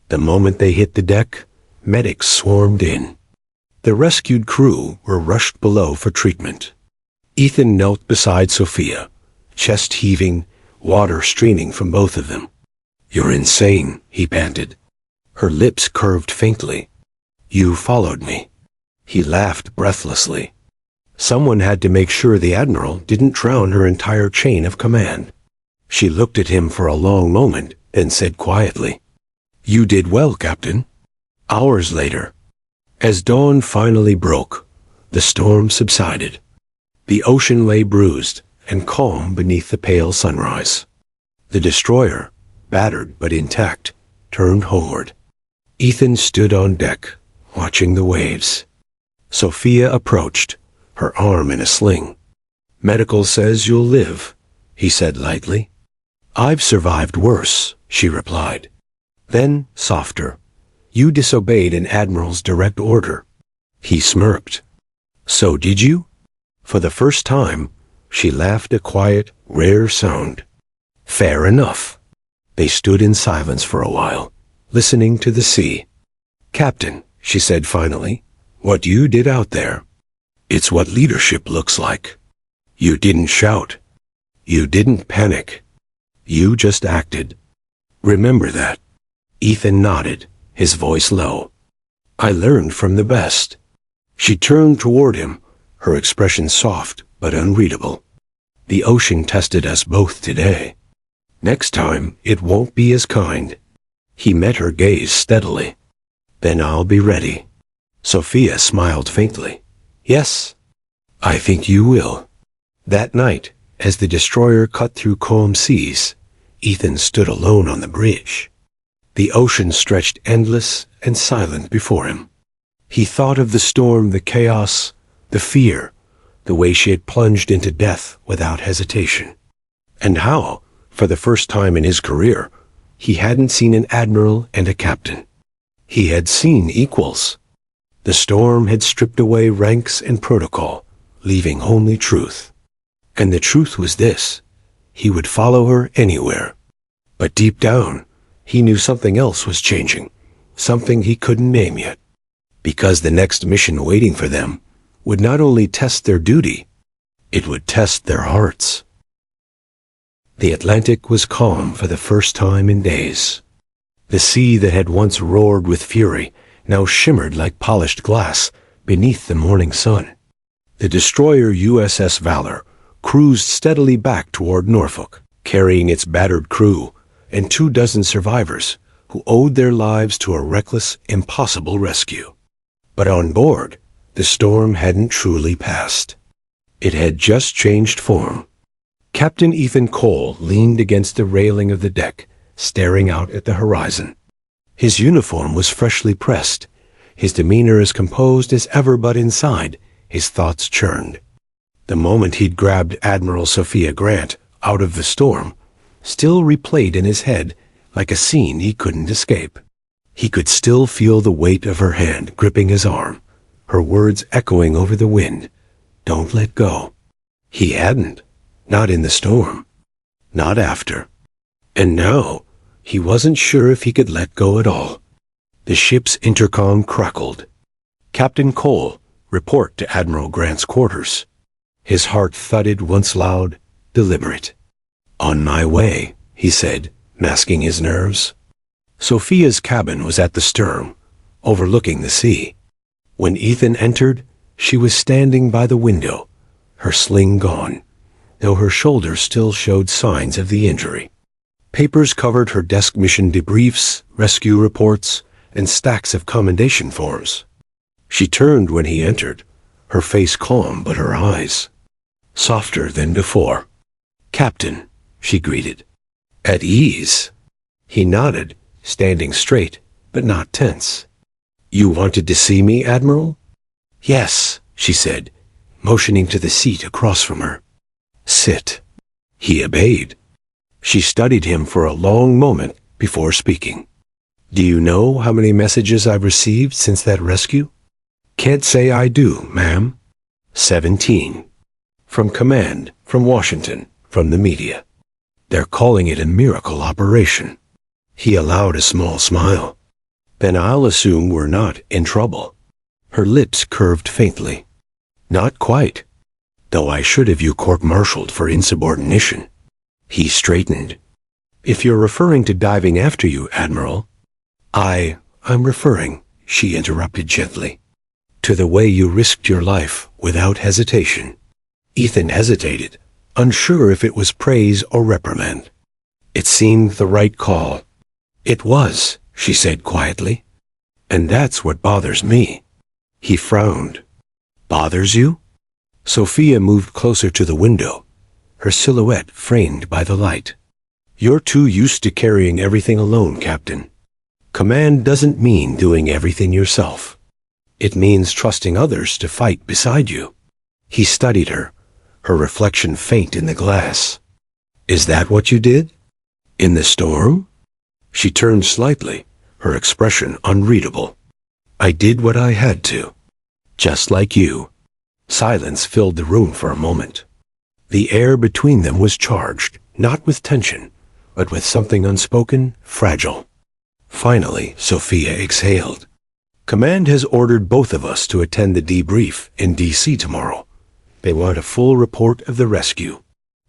The moment they hit the deck, medics swarmed in. The rescued crew were rushed below for treatment. Ethan knelt beside Sophia, chest heaving, water streaming from both of them. "You're insane," he panted. Her lips curved faintly. "You followed me." He laughed breathlessly. Someone had to make sure the Admiral didn't drown her entire chain of command. She looked at him for a long moment and said quietly, "You did well, Captain." Hours later, as dawn finally broke, the storm subsided. The ocean lay bruised and calm beneath the pale sunrise. The destroyer, battered but intact, turned homeward. Ethan stood on deck, watching the waves. Sophia approached, her arm in a sling. "Medical says you'll live," he said lightly. "I've survived worse," she replied. Then, softer, "You disobeyed an Admiral's direct order." He smirked. "So did you?" For the first time, she laughed a quiet, rare sound. "Fair enough." They stood in silence for a while, listening to the sea. "Captain," she said finally, "what you did out there, it's what leadership looks like. You didn't shout. You didn't panic. You just acted. Remember that." Ethan nodded, his voice low. "I learned from the best." She turned toward him, her expression soft but unreadable. "The ocean tested us both today. Next time, it won't be as kind." He met her gaze steadily. "Then I'll be ready." Sophia smiled faintly. "Yes, I think you will." That night, as the destroyer cut through calm seas, Ethan stood alone on the bridge. The ocean stretched endless and silent before him. He thought of the storm, the chaos, the fear, the way she had plunged into death without hesitation. And how, for the first time in his career, he hadn't seen an admiral and a captain. He had seen equals. The storm had stripped away ranks and protocol, leaving only truth. And the truth was this: he would follow her anywhere. But deep down, he knew something else was changing, something he couldn't name yet. Because the next mission waiting for them would not only test their duty, it would test their hearts. The Atlantic was calm for the first time in days. The sea that had once roared with fury now shimmered like polished glass beneath the morning sun. The destroyer USS Valor cruised steadily back toward Norfolk, carrying its battered crew and 24 survivors who owed their lives to a reckless, impossible rescue. But on board, the storm hadn't truly passed. It had just changed form. Captain Ethan Cole leaned against the railing of the deck, staring out at the horizon. His uniform was freshly pressed, his demeanor as composed as ever, but inside, his thoughts churned. The moment he'd grabbed Admiral Sophia Grant out of the storm still replayed in his head like a scene he couldn't escape. He could still feel the weight of her hand gripping his arm, her words echoing over the wind. Don't let go. He hadn't. Not in the storm. Not after. And now, he wasn't sure if he could let go at all. The ship's intercom crackled. Captain Cole, report to Admiral Grant's quarters. His heart thudded once loud, deliberate. On my way, he said, masking his nerves. Sophia's cabin was at the stern, overlooking the sea. When Ethan entered, she was standing by the window, her sling gone, though her shoulder still showed signs of the injury. Papers covered her desk, mission debriefs, rescue reports, and stacks of commendation forms. She turned when he entered, her face calm but her eyes softer than before. Captain, she greeted. At ease. He nodded, standing straight, but not tense. You wanted to see me, Admiral? Yes, she said, motioning to the seat across from her. Sit. He obeyed. She studied him for a long moment before speaking. Do you know how many messages I've received since that rescue? Can't say I do, ma'am. 17. From command, from Washington, from the media. They're calling it a miracle operation. He allowed a small smile. Then I'll assume we're not in trouble. Her lips curved faintly. Not quite. Though I should have you court-martialed for insubordination. He straightened. If you're referring to diving after you, Admiral. I'm referring, she interrupted gently, to the way you risked your life without hesitation. Ethan hesitated, unsure if it was praise or reprimand. It seemed the right call. It was, she said quietly. And that's what bothers me. He frowned. Bothers you? Sophia moved closer to the window, her silhouette framed by the light. You're too used to carrying everything alone, Captain. Command doesn't mean doing everything yourself. It means trusting others to fight beside you. He studied her, her reflection faint in the glass. Is that what you did? In the storm? She turned slightly, her expression unreadable. I did what I had to. Just like you. Silence filled the room for a moment. The air between them was charged, not with tension, but with something unspoken, fragile. Finally, Sophia exhaled. Command has ordered both of us to attend the debrief in D.C. tomorrow. They want a full report of the rescue.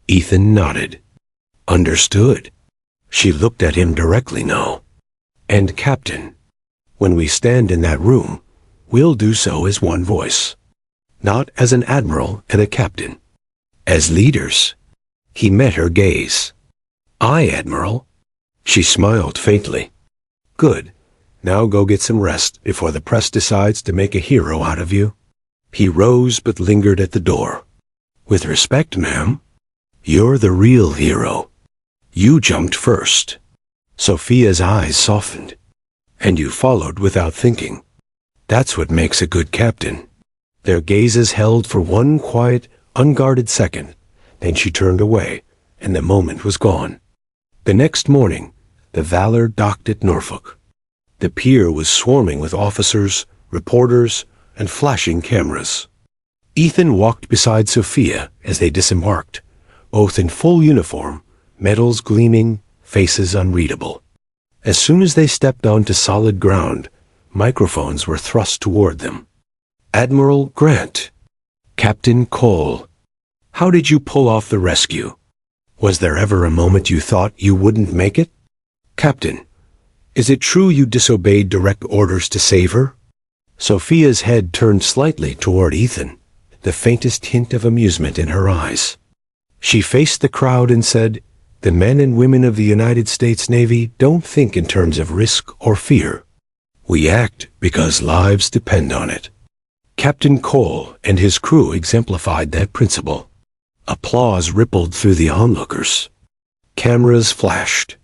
Ethan nodded. Understood. She looked at him directly now. And Captain, when we stand in that room, we'll do so as one voice. Not as an admiral and a captain. As leaders. He met her gaze. Aye, Admiral. She smiled faintly. Good. Now go get some rest before the press decides to make a hero out of you. He rose but lingered at the door. With respect, ma'am. You're the real hero. You jumped first. Sophia's eyes softened. And you followed without thinking. That's what makes a good captain. Their gazes held for one quiet, unguarded second. Then she turned away, and the moment was gone. The next morning, the Valor docked at Norfolk. The pier was swarming with officers, reporters, and flashing cameras. Ethan walked beside Sophia as they disembarked, both in full uniform, medals gleaming, faces unreadable. As soon as they stepped onto solid ground, microphones were thrust toward them. Admiral Grant. Captain Cole. How did you pull off the rescue? Was there ever a moment you thought you wouldn't make it? Captain, is it true you disobeyed direct orders to save her? Sophia's head turned slightly toward Ethan, the faintest hint of amusement in her eyes. She faced the crowd and said, The men and women of the United States Navy don't think in terms of risk or fear. We act because lives depend on it. Captain Cole and his crew exemplified that principle. Applause rippled through the onlookers. Cameras flashed.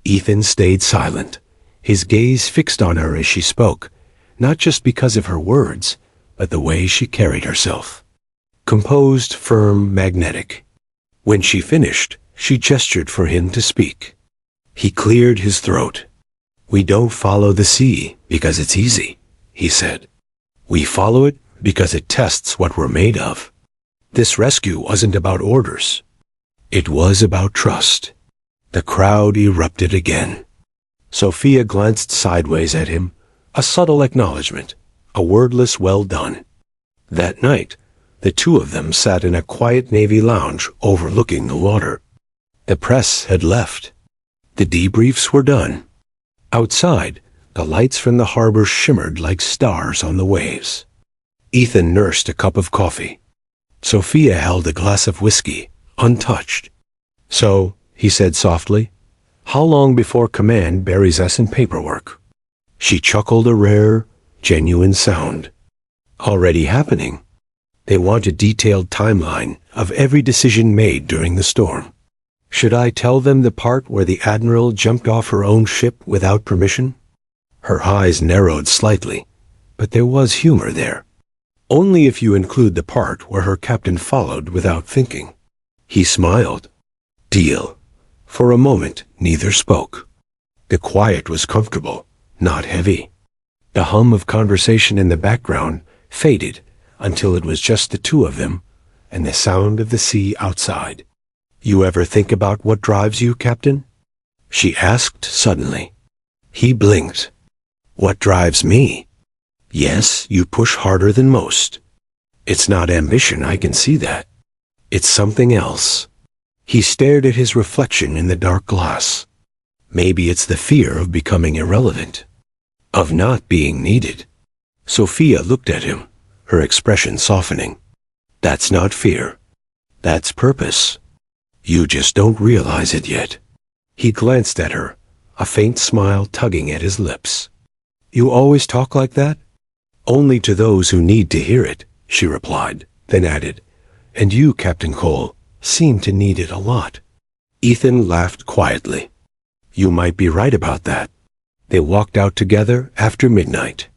Ethan stayed silent, his gaze fixed on her as she spoke, not just because of her words, but the way she carried herself. composed, firm, magnetic. When she finished, she gestured for him to speak. He cleared his throat. "We don't follow the sea because it's easy," he said. "We follow it because it tests what we're made of." This rescue wasn't about orders. It was about trust. The crowd erupted again. Sophia glanced sideways at him, a subtle acknowledgement, a wordless well done. That night, the two of them sat in a quiet Navy lounge overlooking the water. The press had left. The debriefs were done. Outside, the lights from the harbor shimmered like stars on the waves. Ethan nursed a cup of coffee. Sophia held a glass of whiskey, untouched. "So," he said softly, "how long before command buries us in paperwork?" She chuckled, a rare, genuine sound. "Already happening. They want a detailed timeline of every decision made during the storm." "Should I tell them the part where the Admiral jumped off her own ship without permission?" Her eyes narrowed slightly, but there was humor there. "Only if you include the part where her captain followed without thinking." He smiled. "Deal." For a moment, neither spoke. The quiet was comfortable, not heavy. The hum of conversation in the background faded until it was just the two of them and the sound of the sea outside. "You ever think about what drives you, Captain?" she asked suddenly. He blinked. "What drives me? Yes, you push harder than most. It's not ambition, I can see that. It's something else." He stared at his reflection in the dark glass. "Maybe it's the fear of becoming irrelevant, of not being needed." Sophia looked at him, her expression softening. "That's not fear. That's purpose. You just don't realize it yet." He glanced at her, a faint smile tugging at his lips. "You always talk like that?" "Only to those who need to hear it," she replied, then added, "And you, Captain Cole, seem to need it a lot." Ethan laughed quietly. "You might be right about that." They walked out together after midnight.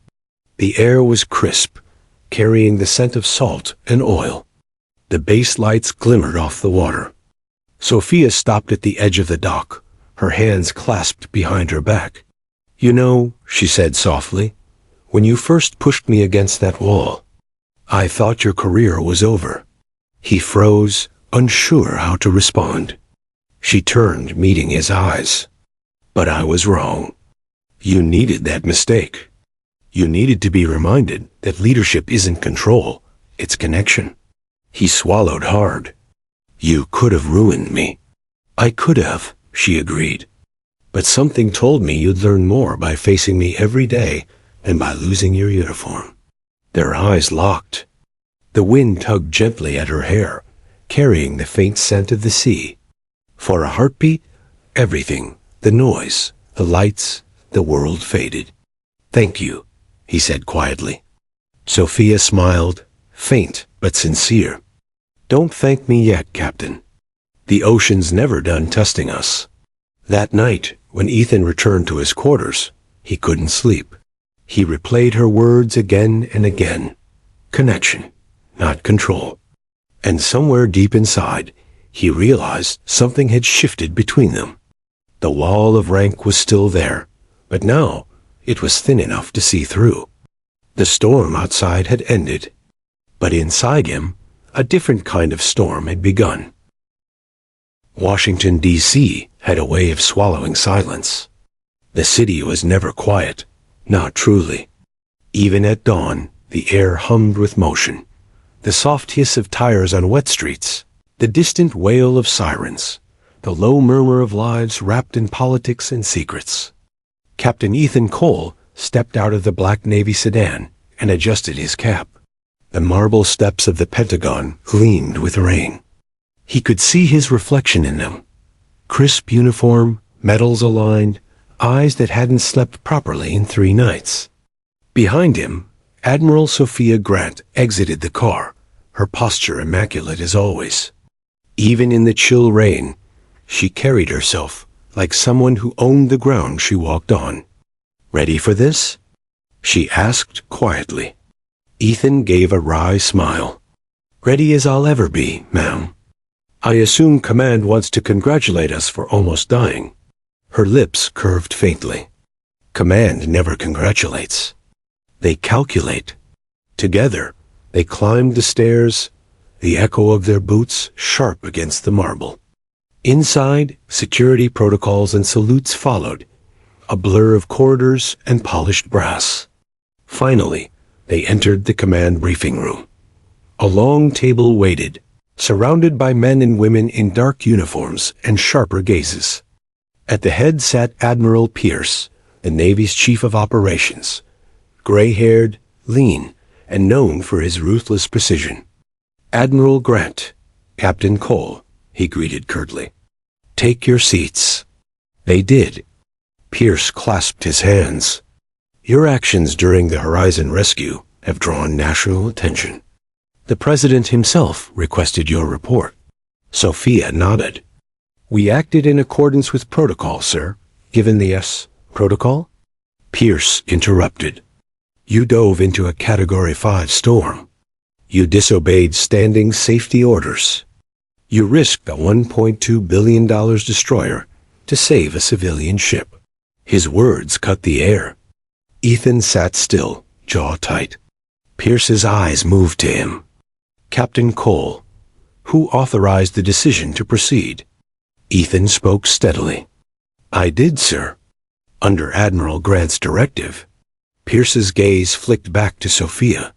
The air was crisp, carrying the scent of salt and oil. The base lights glimmered off the water. Sophia stopped at the edge of the dock, her hands clasped behind her back. "You know," she said softly, "when you first pushed me against that wall, I thought your career was over." He froze, unsure how to respond. She turned, meeting his eyes. "But I was wrong. You needed that mistake. You needed to be reminded that leadership isn't control, it's connection." He swallowed hard. "You could have ruined me." "I could have," she agreed. "But something told me you'd learn more by facing me every day than by losing your uniform." Their eyes locked. The wind tugged gently at her hair, carrying the faint scent of the sea. For a heartbeat, everything, the noise, the lights, the world faded. "Thank you," he said quietly. Sophia smiled, faint but sincere. "Don't thank me yet, Captain. The ocean's never done testing us." That night, when Ethan returned to his quarters, he couldn't sleep. He replayed her words again and again. Connection, not control. And somewhere deep inside, he realized something had shifted between them. The wall of rank was still there, but now it was thin enough to see through. The storm outside had ended, but inside him, a different kind of storm had begun. Washington, D.C. had a way of swallowing silence. The city was never quiet, not truly. Even at dawn, the air hummed with motion. The soft hiss of tires on wet streets, the distant wail of sirens, the low murmur of lives wrapped in politics and secrets. Captain Ethan Cole stepped out of the black Navy sedan and adjusted his cap. The marble steps of the Pentagon gleamed with rain. He could see his reflection in them. Crisp uniform, medals aligned, eyes that hadn't slept properly in 3 nights. Behind him, Admiral Sophia Grant exited the car, her posture immaculate as always. Even in the chill rain, she carried herself like someone who owned the ground she walked on. "Ready for this?" she asked quietly. Ethan gave a wry smile. Ready as I'll ever be, ma'am. I assume Command wants to congratulate us for almost dying. Her lips curved faintly. Command never congratulates. They calculate. Together, they climbed the stairs, the echo of their boots sharp against the marble. Inside, security protocols and salutes followed, a blur of corridors and polished brass. Finally, they entered the command briefing room. A long table waited, surrounded by men and women in dark uniforms and sharper gazes. At the head sat Admiral Pierce, the Navy's chief of operations, gray-haired, lean, and known for his ruthless precision. Admiral Grant, Captain Cole, he greeted curtly. Take your seats. They did. Pierce clasped his hands. Your actions during the Horizon rescue have drawn national attention. The President himself requested your report. Sophia nodded. We acted in accordance with protocol, sir. Given the protocol? Pierce interrupted. You dove into a Category 5 storm. You disobeyed standing safety orders. You risked a $1.2 billion destroyer to save a civilian ship. His words cut the air. Ethan sat still, jaw tight. Pierce's eyes moved to him. Captain Cole, who authorized the decision to proceed? Ethan spoke steadily. I did, sir. Under Admiral Grant's directive. Pierce's gaze flicked back to Sophia.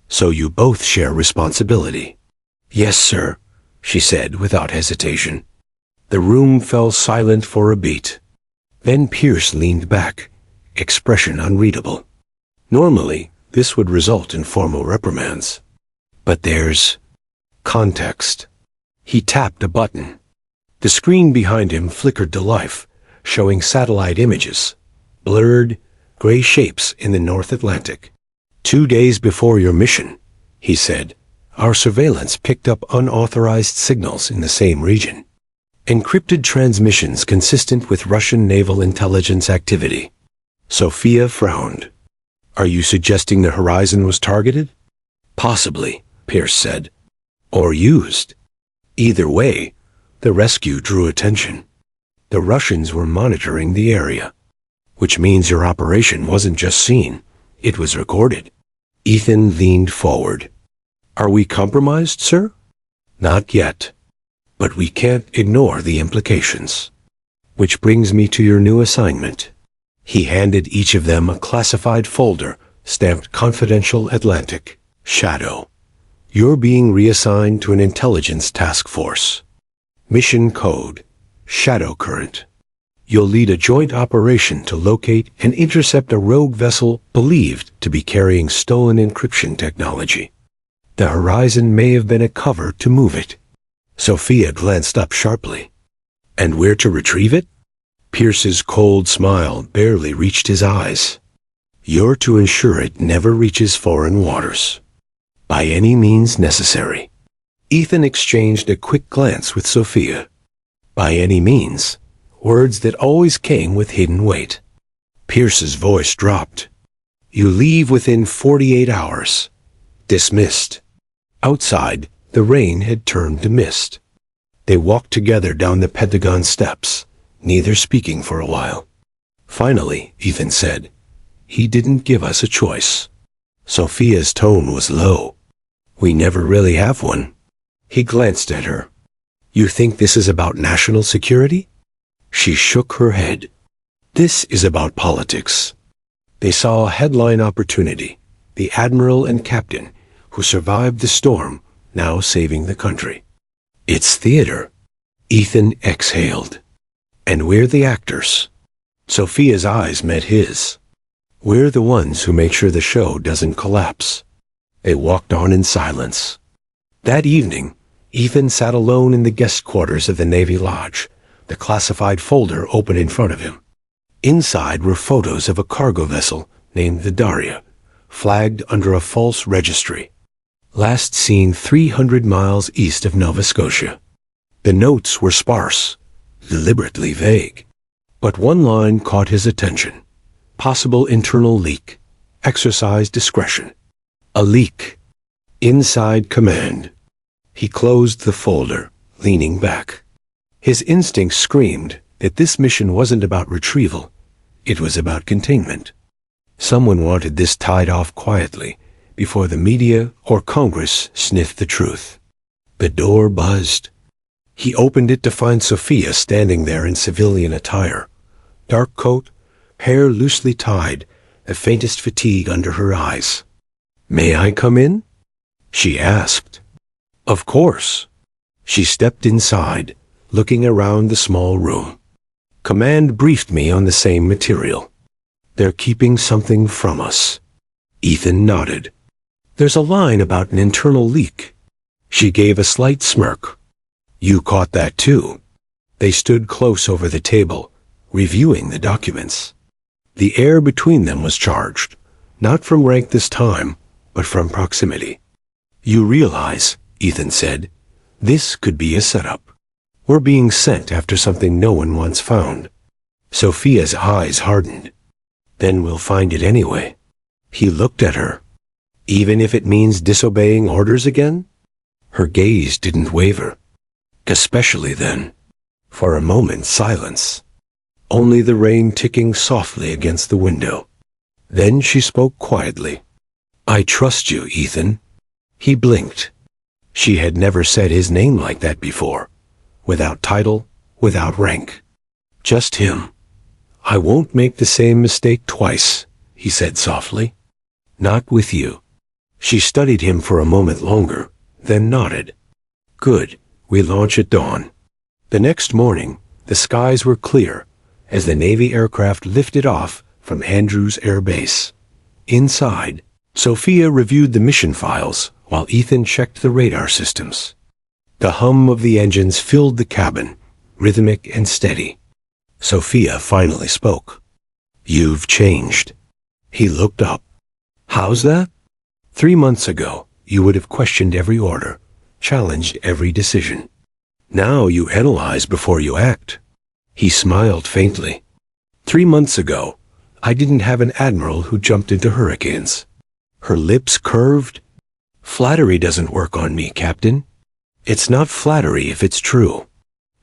So you both share responsibility. Yes, sir, she said without hesitation. The room fell silent for a beat. Then Pierce leaned back, expression unreadable. Normally, this would result in formal reprimands. But there's context. He tapped a button. The screen behind him flickered to life, showing satellite images, blurred, gray shapes in the North Atlantic. 2 days before your mission, he said, our surveillance picked up unauthorized signals in the same region. Encrypted transmissions consistent with Russian naval intelligence activity. Sophia frowned. Are you suggesting the Horizon was targeted? Possibly, Pierce said. Or used. Either way, the rescue drew attention. The Russians were monitoring the area. Which means your operation wasn't just seen, it was recorded. Ethan leaned forward. Are we compromised, sir? Not yet. But we can't ignore the implications. Which brings me to your new assignment. He handed each of them a classified folder stamped Confidential Atlantic, Shadow. You're being reassigned to an intelligence task force. Mission code, Shadow Current. You'll lead a joint operation to locate and intercept a rogue vessel believed to be carrying stolen encryption technology. The Horizon may have been a cover to move it. Sophia glanced up sharply. And where to retrieve it? Pierce's cold smile barely reached his eyes. You're to ensure it never reaches foreign waters. By any means necessary. Ethan exchanged a quick glance with Sophia. By any means. Words that always came with hidden weight. Pierce's voice dropped. You leave within 48 hours. Dismissed. Outside, the rain had turned to mist. They walked together down the Pentagon steps, neither speaking for a while. Finally, Ethan said, he didn't give us a choice. Sophia's tone was low. We never really have one. He glanced at her. You think this is about national security? She shook her head. This is about politics. They saw a headline opportunity, the Admiral and Captain, who survived the storm, now saving the country. It's theater. Ethan exhaled. And we're the actors. Sophia's eyes met his. We're the ones who make sure the show doesn't collapse. They walked on in silence. That evening, Ethan sat alone in the guest quarters of the Navy Lodge, the classified folder open in front of him. Inside were photos of a cargo vessel named the Daria, flagged under a false registry. Last seen 300 miles east of Nova Scotia. The notes were sparse, deliberately vague. But one line caught his attention. Possible internal leak. Exercise discretion. A leak. Inside command. He closed the folder, leaning back. His instinct screamed that this mission wasn't about retrieval. It was about containment. Someone wanted this tied off quietly, before the media or Congress sniffed the truth. The door buzzed. He opened it to find Sophia standing there in civilian attire. Dark coat, hair loosely tied, the faintest fatigue under her eyes. "May I come in?" she asked. "Of course." She stepped inside, looking around the small room. "Command briefed me on the same material. They're keeping something from us." Ethan nodded. "There's a line about an internal leak." She gave a slight smirk. "You caught that too." They stood close over the table, reviewing the documents. The air between them was charged, not from rank this time, but from proximity. "You realize," Ethan said, "this could be a setup. We're being sent after something no one once found." Sophia's eyes hardened. "Then we'll find it anyway." He looked at her. "Even if it means disobeying orders again?" Her gaze didn't waver. "Especially then." For a moment, silence. Only the rain ticking softly against the window. Then she spoke quietly. "I trust you, Ethan." He blinked. She had never said his name like that before. Without title, without rank. Just him. "I won't make the same mistake twice," he said softly. "Not with you." She studied him for a moment longer, then nodded. "Good. We launch at dawn." The next morning, the skies were clear as the Navy aircraft lifted off from Andrews Air Base. Inside, Sophia reviewed the mission files while Ethan checked the radar systems. The hum of the engines filled the cabin, rhythmic and steady. Sophia finally spoke. "You've changed." He looked up. "How's that?" 3 months ago, you would have questioned every order, challenged every decision. Now you analyze before you act." He smiled faintly. 3 months ago, I didn't have an admiral who jumped into hurricanes." Her lips curved. "Flattery doesn't work on me, Captain." "It's not flattery if it's true."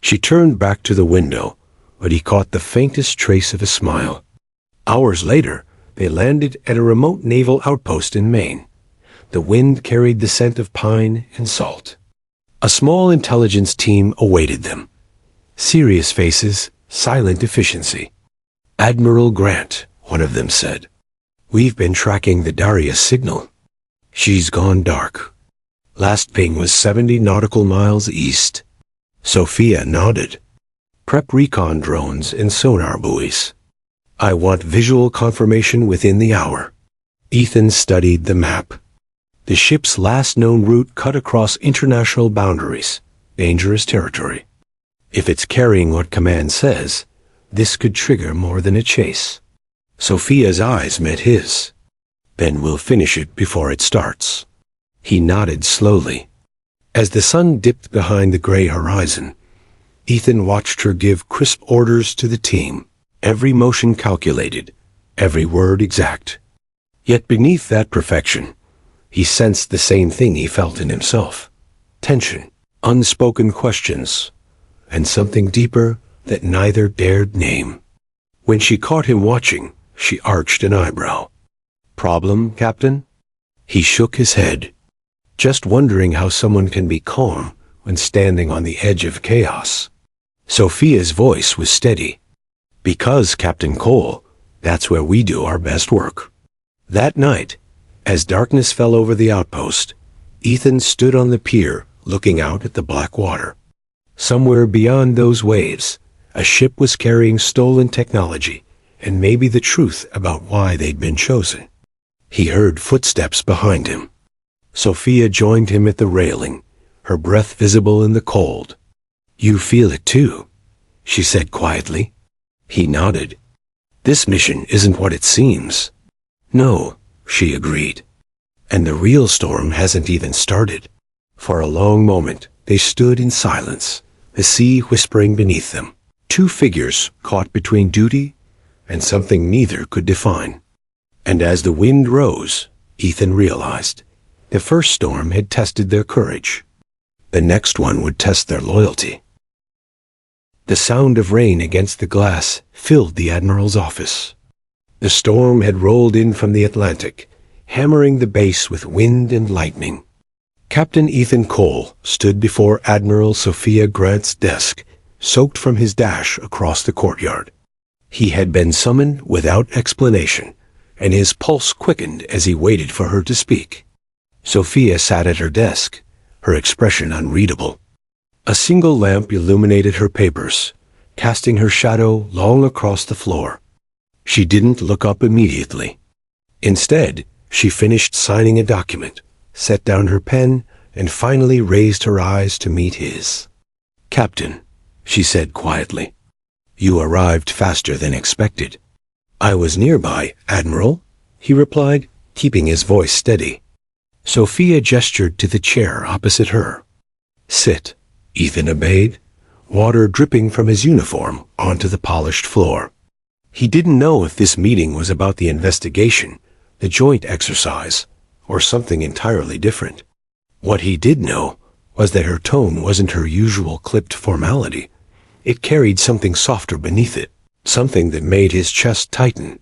She turned back to the window, but he caught the faintest trace of a smile. Hours later, they landed at a remote naval outpost in Maine. The wind carried the scent of pine and salt. A small intelligence team awaited them. Serious faces, silent efficiency. "Admiral Grant," one of them said. "We've been tracking the Darius signal. She's gone dark. Last ping was 70 nautical miles east." Sophia nodded. "Prep recon drones and sonar buoys. I want visual confirmation within the hour." Ethan studied the map. The ship's last known route cut across international boundaries, dangerous territory. If it's carrying what command says, this could trigger more than a chase. Sophia's eyes met his. "Then we'll finish it before it starts." He nodded slowly. As the sun dipped behind the gray horizon, Ethan watched her give crisp orders to the team, every motion calculated, every word exact. Yet beneath that perfection, he sensed the same thing he felt in himself. Tension, unspoken questions, and something deeper that neither dared name. When she caught him watching, she arched an eyebrow. "Problem, Captain?" He shook his head, just wondering how someone can be calm when standing on the edge of chaos. Sophia's voice was steady. "Because, Captain Cole, that's where we do our best work." That night, as darkness fell over the outpost, Ethan stood on the pier looking out at the black water. Somewhere beyond those waves, a ship was carrying stolen technology and maybe the truth about why they'd been chosen. He heard footsteps behind him. Sophia joined him at the railing, her breath visible in the cold. "You feel it too," she said quietly. He nodded. "This mission isn't what it seems." "No," she agreed. "And the real storm hasn't even started." For a long moment, they stood in silence, the sea whispering beneath them. Two figures caught between duty and something neither could define. And as the wind rose, Ethan realized the first storm had tested their courage. The next one would test their loyalty. The sound of rain against the glass filled the Admiral's office. The storm had rolled in from the Atlantic, hammering the base with wind and lightning. Captain Ethan Cole stood before Admiral Sophia Grant's desk, soaked from his dash across the courtyard. He had been summoned without explanation, and his pulse quickened as he waited for her to speak. Sophia sat at her desk, her expression unreadable. A single lamp illuminated her papers, casting her shadow long across the floor. She didn't look up immediately. Instead, she finished signing a document, set down her pen, and finally raised her eyes to meet his. "Captain," she said quietly, "you arrived faster than expected." "I was nearby, Admiral," he replied, keeping his voice steady. Sophia gestured to the chair opposite her. "Sit," Ethan obeyed, water dripping from his uniform onto the polished floor. He didn't know if this meeting was about the investigation, the joint exercise, or something entirely different. What he did know was that her tone wasn't her usual clipped formality. It carried something softer beneath it, something that made his chest tighten.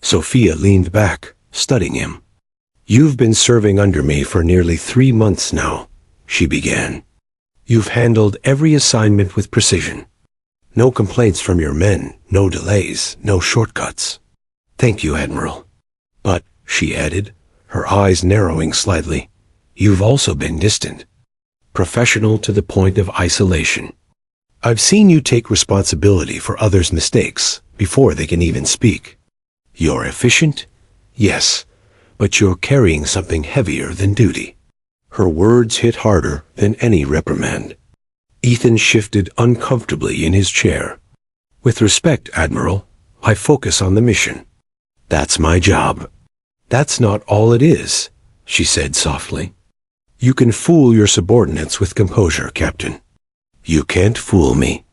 Sophia leaned back, studying him. "You've been serving under me for nearly 3 months now," she began. "You've handled every assignment with precision. No complaints from your men, no delays, no shortcuts. Thank you, Admiral. But," she added, her eyes narrowing slightly, "you've also been distant. Professional to the point of isolation. I've seen you take responsibility for others' mistakes before they can even speak. You're efficient? Yes, but you're carrying something heavier than duty." Her words hit harder than any reprimand. Ethan shifted uncomfortably in his chair. "With respect, Admiral, I focus on the mission. That's my job." "That's not all it is," she said softly. "You can fool your subordinates with composure, Captain. You can't fool me."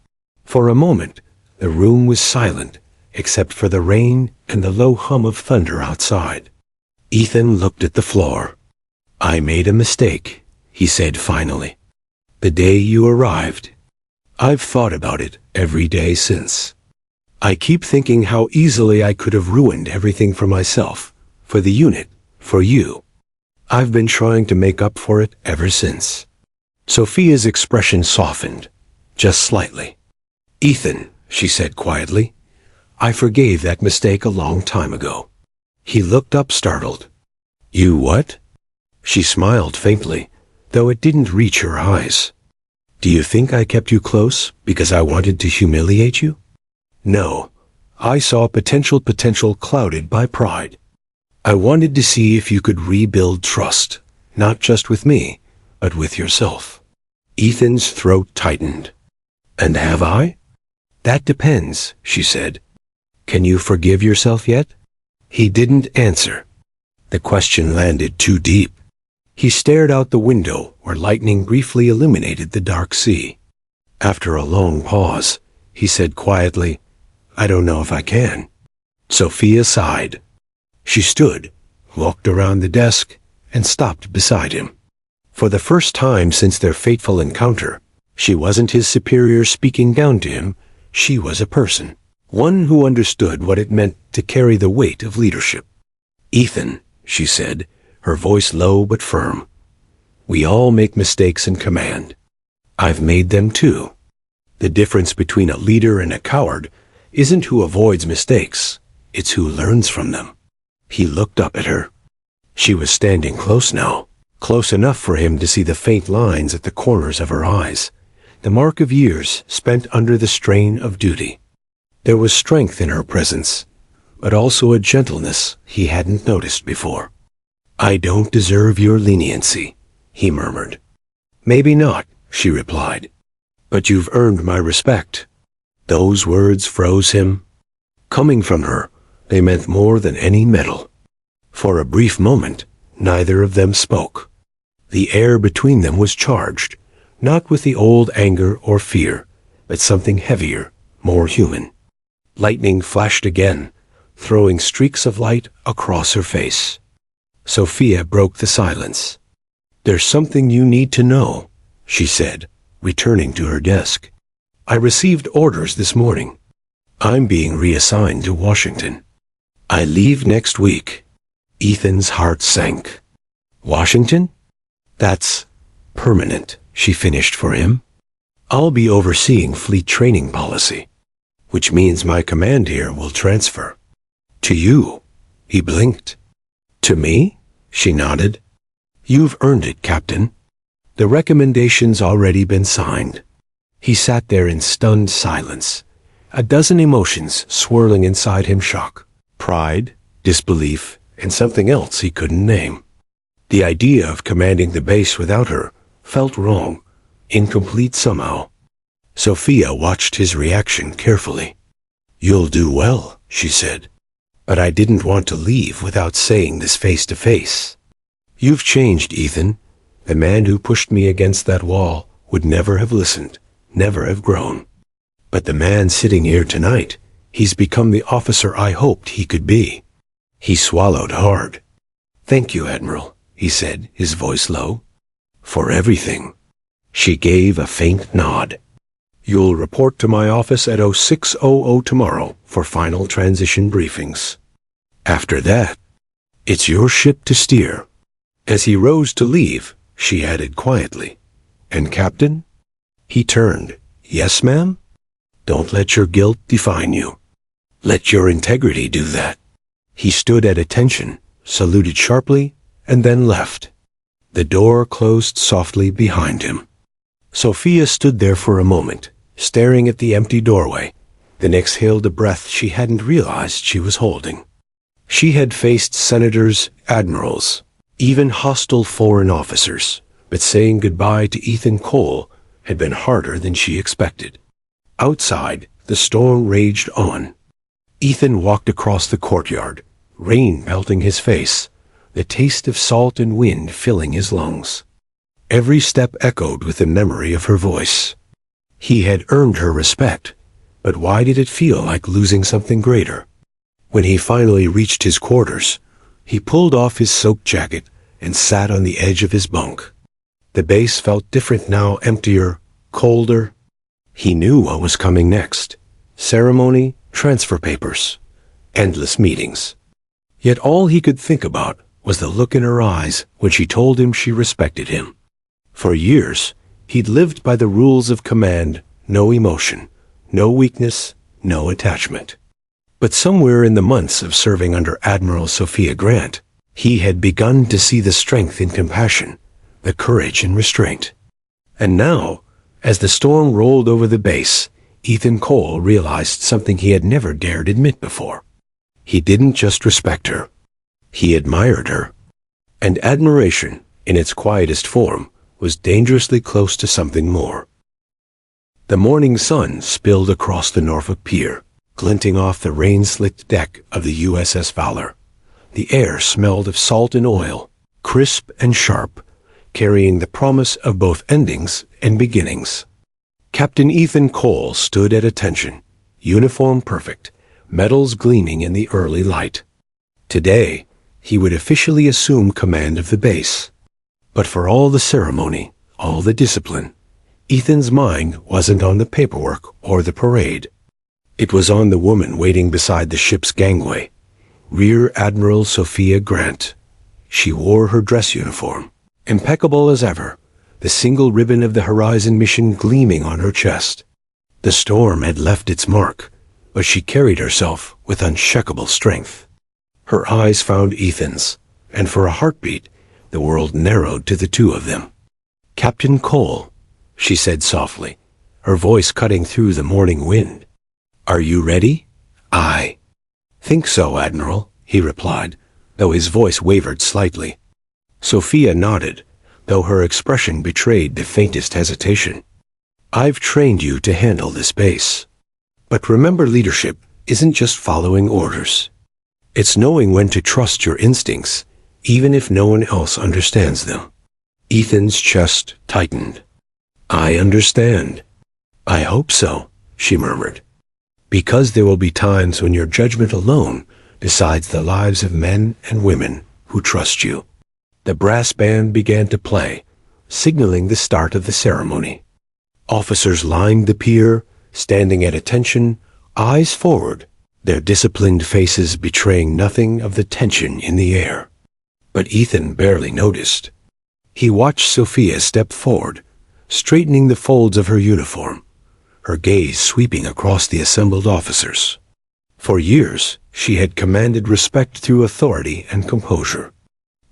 For a moment, the room was silent, except for the rain and the low hum of thunder outside. Ethan looked at the floor. "I made a mistake," he said finally. "The day you arrived. I've thought about it every day since. I keep thinking how easily I could have ruined everything for myself, for the unit, for you. I've been trying to make up for it ever since." Sophia's expression softened, just slightly. "Ethan," she said quietly, "I forgave that mistake a long time ago." He looked up startled. "You what?" She smiled faintly, though it didn't reach her eyes. "Do you think I kept you close because I wanted to humiliate you?" "No, I saw potential clouded by pride. I wanted to see if you could rebuild trust, not just with me, but with yourself." Ethan's throat tightened. "And have I?" "That depends," she said. "Can you forgive yourself yet?" He didn't answer. The question landed too deep. He stared out the window where lightning briefly illuminated the dark sea. After a long pause, he said quietly, "I don't know if I can." Sophia sighed. She stood, walked around the desk, and stopped beside him. For the first time since their fateful encounter, she wasn't his superior speaking down to him. She was a person, one who understood what it meant to carry the weight of leadership. "Ethan," she said, her voice low but firm, "we all make mistakes in command. I've made them too. The difference between a leader and a coward isn't who avoids mistakes, it's who learns from them." He looked up at her. She was standing close now, close enough for him to see the faint lines at the corners of her eyes, the mark of years spent under the strain of duty. There was strength in her presence, but also a gentleness he hadn't noticed before. "I don't deserve your leniency," he murmured. "Maybe not," she replied, "but you've earned my respect." Those words froze him. Coming from her, they meant more than any medal. For a brief moment, neither of them spoke. The air between them was charged, not with the old anger or fear, but something heavier, more human. Lightning flashed again, throwing streaks of light across her face. Sophia broke the silence. "There's something you need to know," she said, returning to her desk. I received orders this morning. I'm being reassigned to Washington. I leave next week. Ethan's heart sank. Washington? That's permanent, she finished for him. I'll be overseeing fleet training policy, which means my command here will transfer. To you, he blinked. To me? She nodded. You've earned it, Captain. The recommendation's already been signed. He sat there in stunned silence, a dozen emotions swirling inside him: shock, pride, disbelief, and something else he couldn't name. The idea of commanding the base without her felt wrong, incomplete somehow. Sophia watched his reaction carefully. You'll do well, she said. But I didn't want to leave without saying this face to face. You've changed, Ethan. The man who pushed me against that wall would never have listened, never have grown. But the man sitting here tonight, he's become the officer I hoped he could be. He swallowed hard. Thank you, Admiral, he said, his voice low. For everything. She gave a faint nod. You'll report to my office at 0600 tomorrow for final transition briefings. After that, it's your ship to steer. As he rose to leave, she added quietly, And Captain? He turned. Yes, ma'am? Don't let your guilt define you. Let your integrity do that. He stood at attention, saluted sharply, and then left. The door closed softly behind him. Sophia stood there for a moment, staring at the empty doorway, then exhaled a breath she hadn't realized she was holding. She had faced senators, admirals, even hostile foreign officers, but saying goodbye to Ethan Cole had been harder than she expected. Outside, the storm raged on. Ethan walked across the courtyard, rain pelting his face, the taste of salt and wind filling his lungs. Every step echoed with the memory of her voice. He had earned her respect, but why did it feel like losing something greater? When he finally reached his quarters, he pulled off his soaked jacket and sat on the edge of his bunk. The base felt different now, emptier, colder. He knew what was coming next. Ceremony, transfer papers, endless meetings. Yet all he could think about was the look in her eyes when she told him she respected him. For years, he'd lived by the rules of command: no emotion, no weakness, no attachment. But somewhere in the months of serving under Admiral Sophia Grant, he had begun to see the strength in compassion, the courage in restraint. And now, as the storm rolled over the base, Ethan Cole realized something he had never dared admit before. He didn't just respect her. He admired her. And admiration, in its quietest form, was dangerously close to something more. The morning sun spilled across the Norfolk Pier, glinting off the rain-slicked deck of the USS Valor. The air smelled of salt and oil, crisp and sharp, carrying the promise of both endings and beginnings. Captain Ethan Cole stood at attention, uniform perfect, medals gleaming in the early light. Today, he would officially assume command of the base. But for all the ceremony, all the discipline, Ethan's mind wasn't on the paperwork or the parade. It was on the woman waiting beside the ship's gangway, Rear Admiral Sophia Grant. She wore her dress uniform, impeccable as ever, the single ribbon of the Horizon mission gleaming on her chest. The storm had left its mark, but she carried herself with unshakable strength. Her eyes found Ethan's, and for a heartbeat, the world narrowed to the two of them. Captain Cole, she said softly, her voice cutting through the morning wind. Are you ready? I think so, Admiral, he replied, though his voice wavered slightly. Sophia nodded, though her expression betrayed the faintest hesitation. I've trained you to handle this base. But remember, leadership isn't just following orders. It's knowing when to trust your instincts, even if no one else understands them. Ethan's chest tightened. I understand. I hope so, she murmured. Because there will be times when your judgment alone decides the lives of men and women who trust you. The brass band began to play, signaling the start of the ceremony. Officers lined the pier, standing at attention, eyes forward, their disciplined faces betraying nothing of the tension in the air. But Ethan barely noticed. He watched Sophia step forward, straightening the folds of her uniform, her gaze sweeping across the assembled officers. For years, she had commanded respect through authority and composure.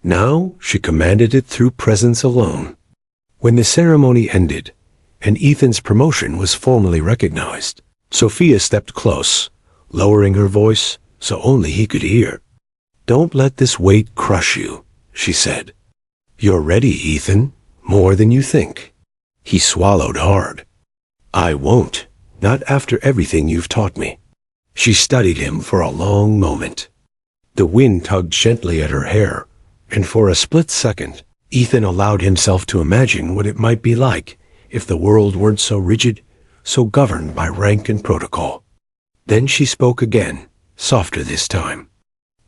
Now, she commanded it through presence alone. When the ceremony ended, and Ethan's promotion was formally recognized, Sophia stepped close, lowering her voice so only he could hear. "Don't let this weight crush you," she said. "You're ready, Ethan, more than you think." He swallowed hard. "I won't, not after everything you've taught me." She studied him for a long moment. The wind tugged gently at her hair, and for a split second, Ethan allowed himself to imagine what it might be like if the world weren't so rigid, so governed by rank and protocol. Then she spoke again, softer this time.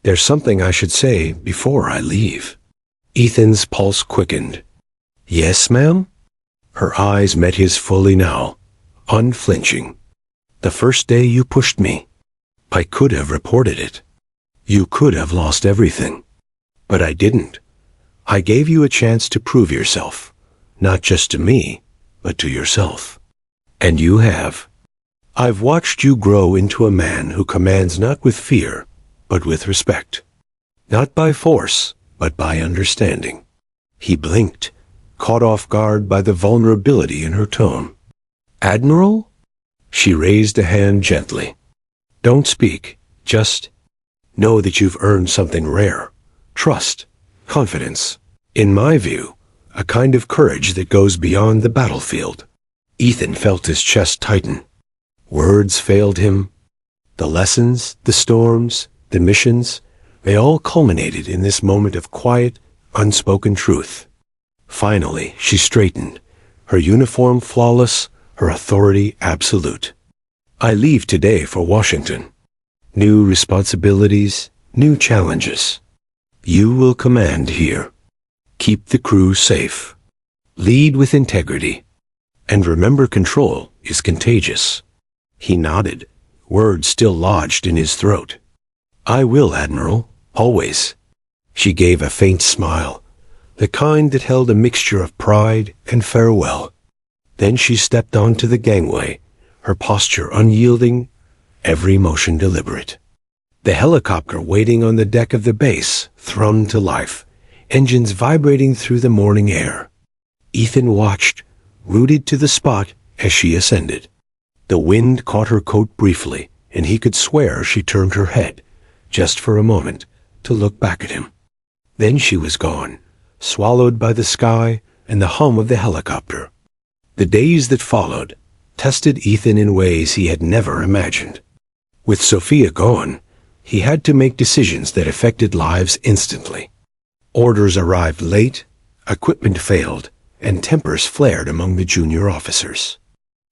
"There's something I should say before I leave." Ethan's pulse quickened. "Yes, ma'am?" Her eyes met his fully now, unflinching. "The first day you pushed me, I could have reported it. You could have lost everything. But I didn't. I gave you a chance to prove yourself, not just to me, but to yourself. And you have. I've watched you grow into a man who commands not with fear, but with respect. Not by force, but by understanding." He blinked, caught off guard by the vulnerability in her tone. "Admiral?" She raised a hand gently. "Don't speak, just know that you've earned something rare. Trust, confidence. In my view, a kind of courage that goes beyond the battlefield." Ethan felt his chest tighten. Words failed him. The lessons, the storms, the missions, they all culminated in this moment of quiet, unspoken truth. Finally, she straightened, her uniform flawless, her authority absolute. "I leave today for Washington. New responsibilities, new challenges. You will command here. Keep the crew safe. Lead with integrity. And remember, control is contagious." He nodded, words still lodged in his throat. "I will, Admiral, always." She gave a faint smile, the kind that held a mixture of pride and farewell. Then she stepped onto the gangway, her posture unyielding, every motion deliberate. The helicopter waiting on the deck of the base thrummed to life, engines vibrating through the morning air. Ethan watched, rooted to the spot as she ascended. The wind caught her coat briefly, and he could swear she turned her head, just for a moment, to look back at him. Then she was gone, swallowed by the sky and the hum of the helicopter. The days that followed tested Ethan in ways he had never imagined. With Sophia gone, he had to make decisions that affected lives instantly. Orders arrived late, equipment failed, and tempers flared among the junior officers.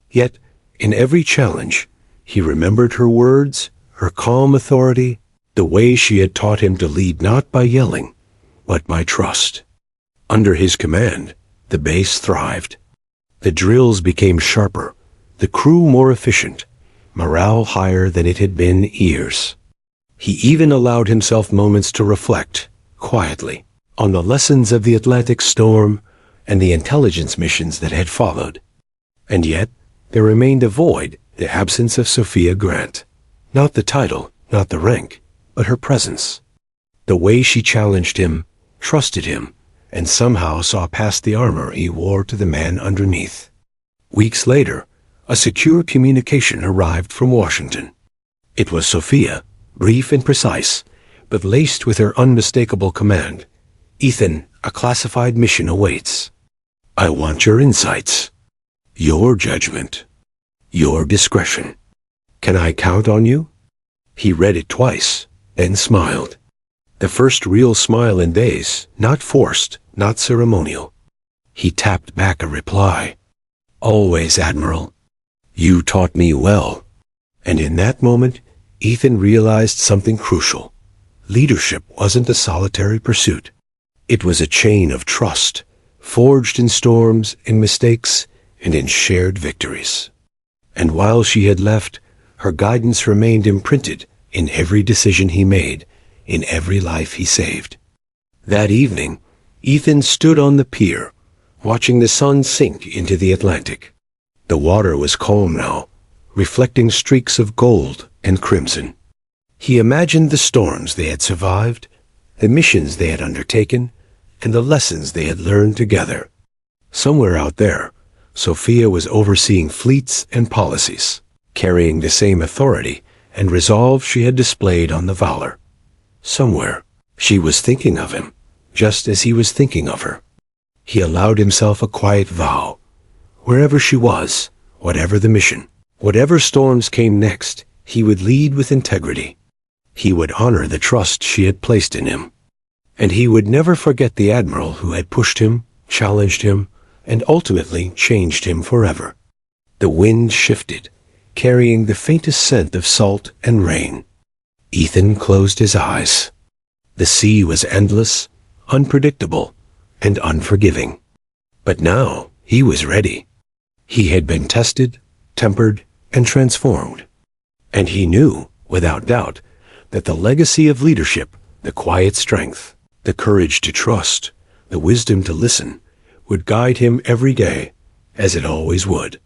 Yet, in every challenge, he remembered her words, her calm authority, the way she had taught him to lead not by yelling, but by trust. Under his command, the base thrived. The drills became sharper, the crew more efficient, morale higher than it had been years. He even allowed himself moments to reflect, quietly, on the lessons of the Atlantic storm and the intelligence missions that had followed. And yet, there remained a void, the absence of Sophia Grant. Not the title, not the rank, but her presence. The way she challenged him, trusted him, and somehow saw past the armor he wore to the man underneath. Weeks later, a secure communication arrived from Washington. It was Sophia, brief and precise, but laced with her unmistakable command. "Ethan, a classified mission awaits. I want your insights, your judgment, your discretion. Can I count on you?" He read it twice, then smiled. The first real smile in days, not forced, not ceremonial. He tapped back a reply. "Always, Admiral. You taught me well." And in that moment, Ethan realized something crucial. Leadership wasn't a solitary pursuit. It was a chain of trust, forged in storms, in mistakes, and in shared victories. And while she had left, her guidance remained imprinted in every decision he made, in every life he saved. That evening, Ethan stood on the pier, watching the sun sink into the Atlantic. The water was calm now, reflecting streaks of gold and crimson. He imagined the storms they had survived, the missions they had undertaken, and the lessons they had learned together. Somewhere out there, Sophia was overseeing fleets and policies, carrying the same authority and resolve she had displayed on the Valor. Somewhere, she was thinking of him, just as he was thinking of her. He allowed himself a quiet vow. Wherever she was, whatever the mission, whatever storms came next, he would lead with integrity. He would honor the trust she had placed in him. And he would never forget the Admiral who had pushed him, challenged him, and ultimately changed him forever. The wind shifted, carrying the faintest scent of salt and rain. Ethan closed his eyes. The sea was endless, unpredictable, and unforgiving. But now he was ready. He had been tested, tempered, and transformed. And he knew, without doubt, that the legacy of leadership, the quiet strength, the courage to trust, the wisdom to listen, would guide him every day, as it always would.